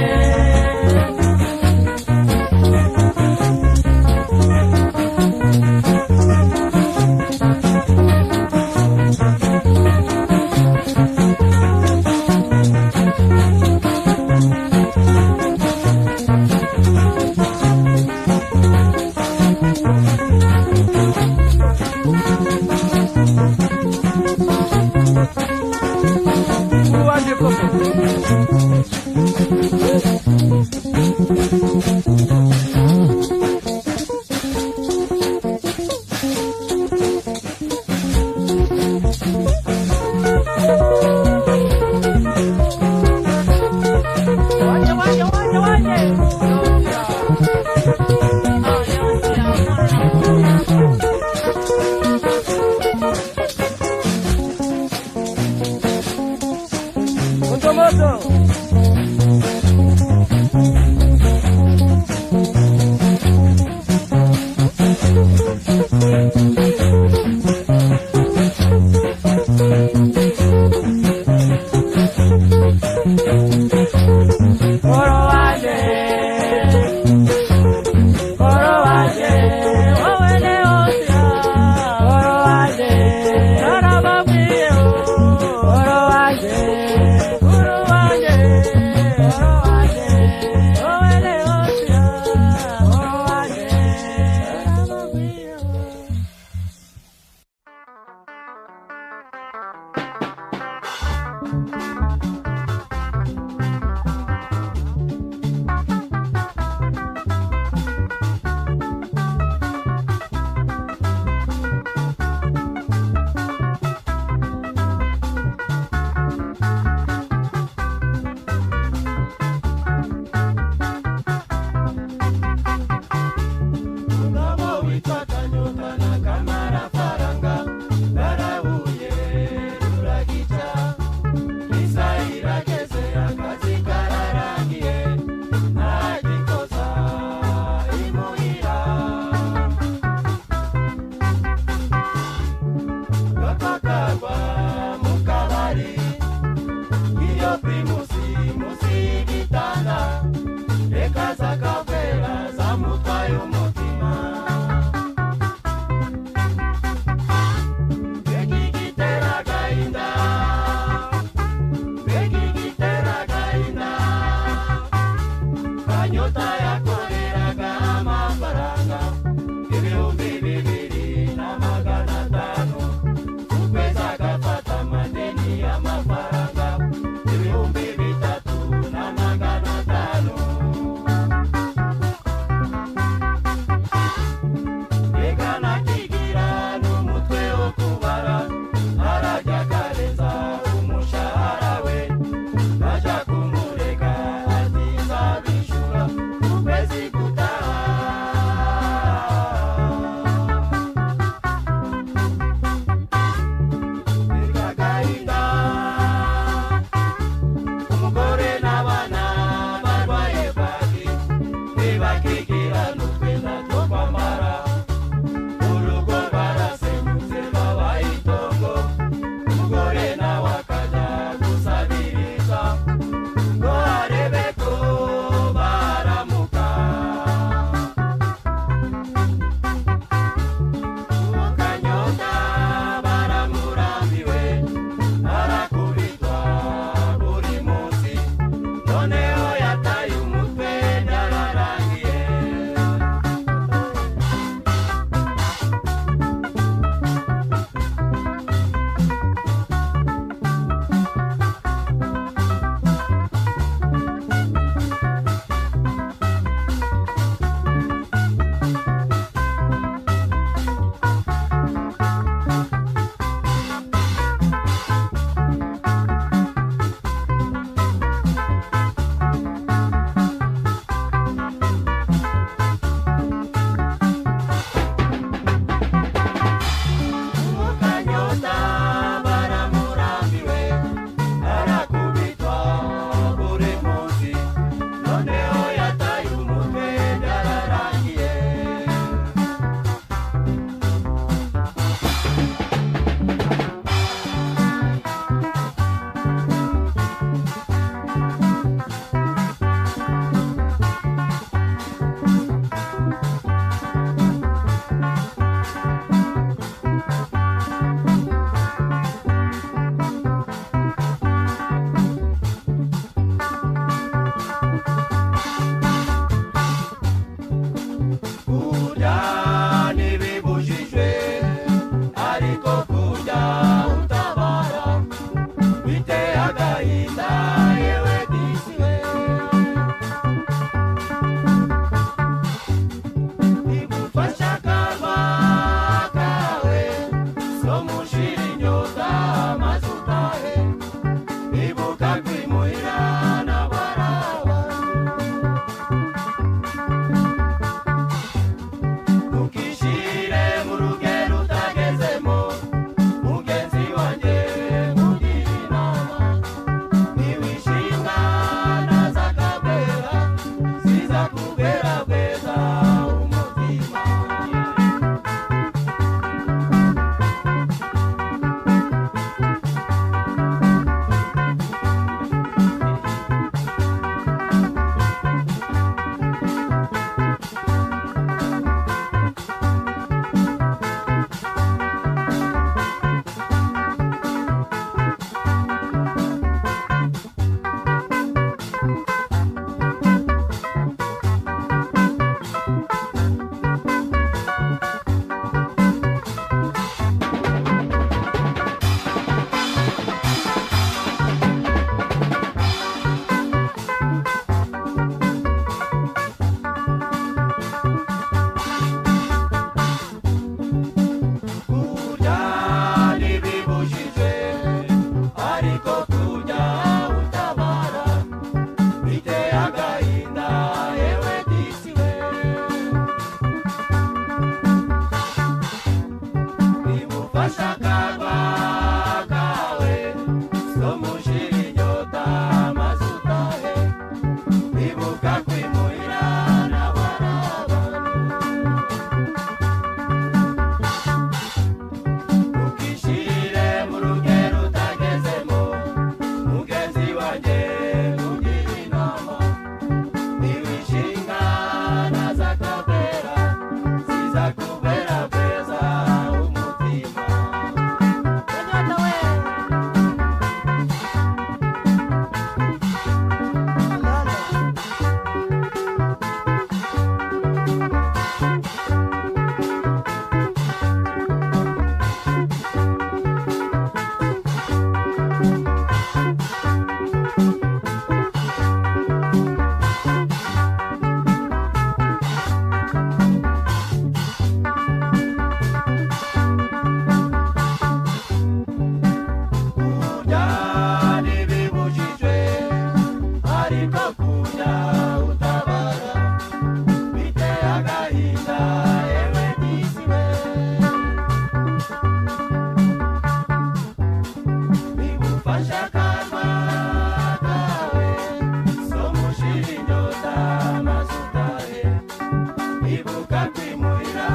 bibuka kwimurira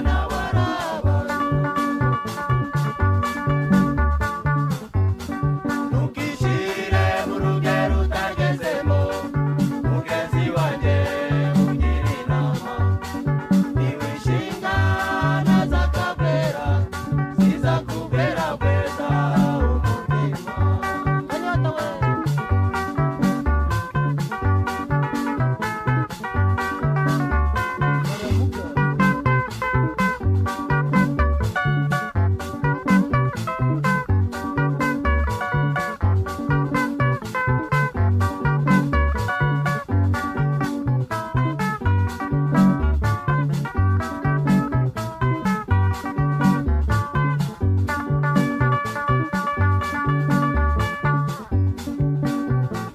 n'abaraba ntukishire mu rugero utagezemo mugenzi wanjye ugira inama niwishinga naza kabera ziza kubera bweza umutima kanyota we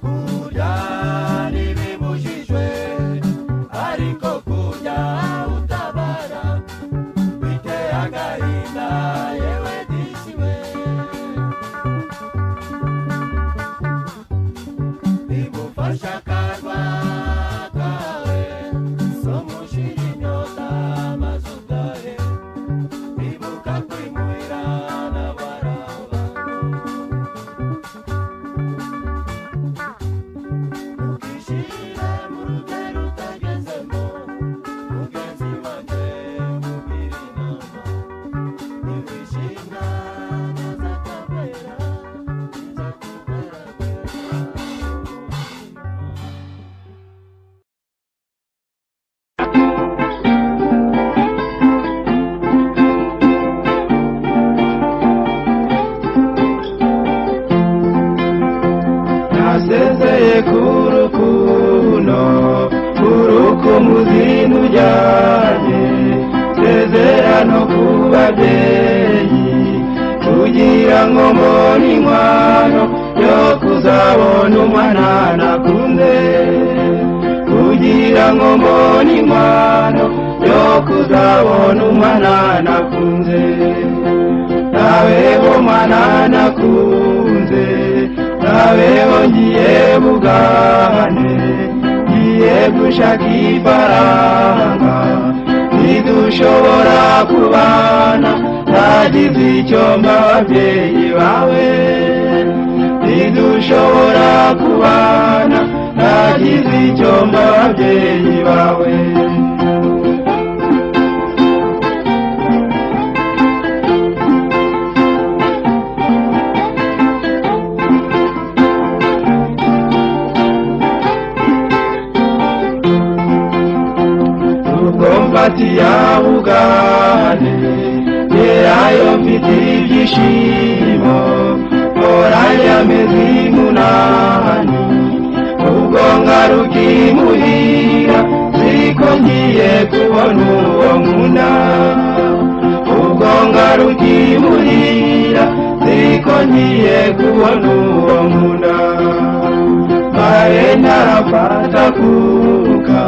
kurya ntibibujijwe ariko kurya utabara biteye agahinda yewe disiwe bigufasha akarwa kawe somushira inyota maze utahe bibuka kwimurira n'abaraba ukishire mu rugero utagezemo mugenzi wanjye mubwira inama niwishinga naza kabera nza kubera nasezeye kuruko muzinu ujyanye sezerano ku babyeyi kugira ngo mbone inkwano yo kuzabona umwana nakunze kugira ngo mbone inkwano yo kuzabona umwana nakunze naweho mwana nakunze naweho ngiye bugane ngiye gushaka ifaranga ntidushobora kubana nagize icyo mba ababyeyi bawe ntidushobora kubana nagize icyo mba ababyeyi bawe Kompati ya ugane Nerayo mfite ibyishimo Oraya mezi munani Ubwo ngaruka imuhira Siko ngiye kubona uwo nkunda Ubwo ngaruka imuhira Siko ngiye kubona uwo nkunda Mare ntarafata kuka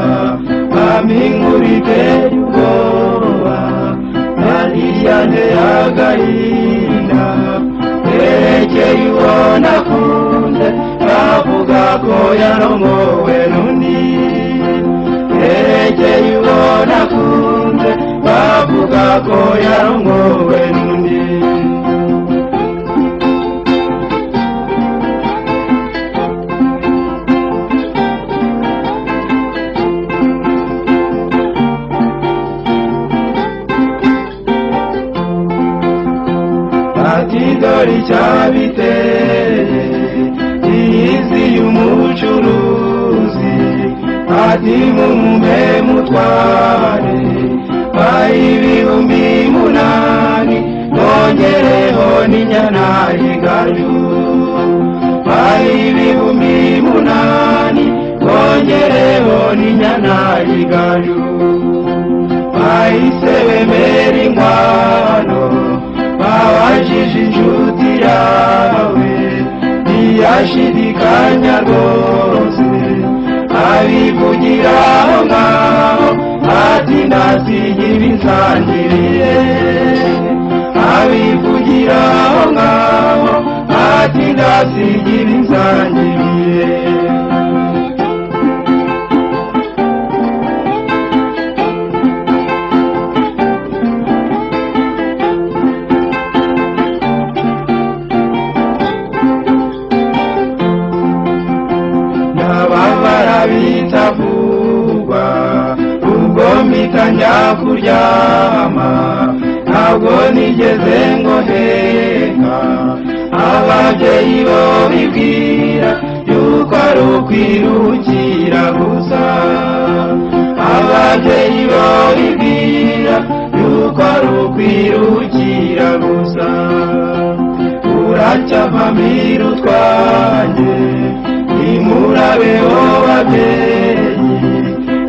Amingurite yugoba Naliyane agahinda Erekeye uwo nakunze Bavuga ko yarongowe n'undi Erekeye uwo nakunze Bavuga ko yarongowe n'undi Dori cyabiteye izi y'umucuruzi ati mumume mutware ibihumbi munani nongereho n'inyana y'igaju ibihumbi munani nongereho n'inyana y'igaju bahise bemera inkwano babajije inshuti yawe ntiyashidikanya rwose abivugira aho ngaho ati ndasigira ibisangiriye abivugira aho ngaho ati ndasigira ibisangiriye ndandika njya kuryama ntabwo nigeze ngo heka ababyeyi bo bibwira yuko ari ukwiruhukira gusa ababyeyi bo bibwira yuko ari ukwiruhukira gusa uracyavamira utwanjye nimurabeho babyeyi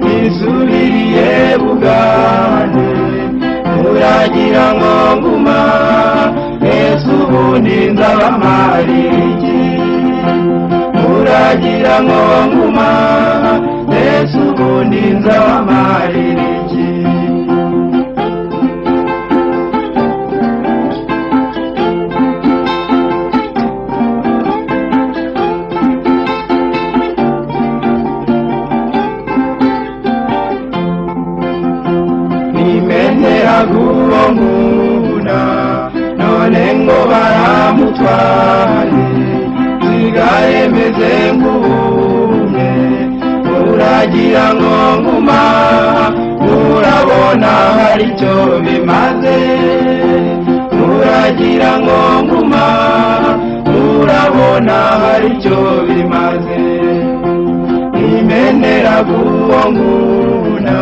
nisubiriye bugane muragira ngo nguma ese ubundi nzabamariki muragira ngo nguma ese ubundi nzabamariki guhunguna none ngo baramutwaye sigaye meze nk'ubumwe muragira ngo nguma murabona hari icyo bimaze muragira ngo nguma murabona hari icyo bimaze imenera guhunguna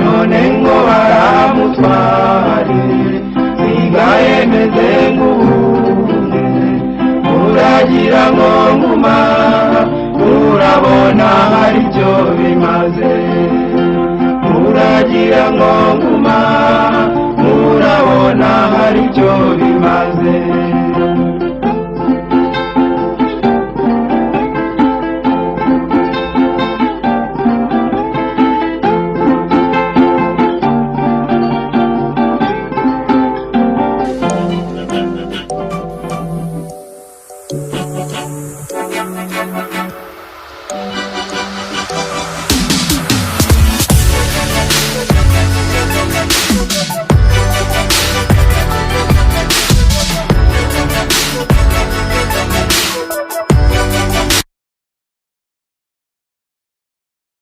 none ngo baramutware sigaye meze nk'ubumwe muragira ngo nguma murabona hari icyo bimaze muragira ngo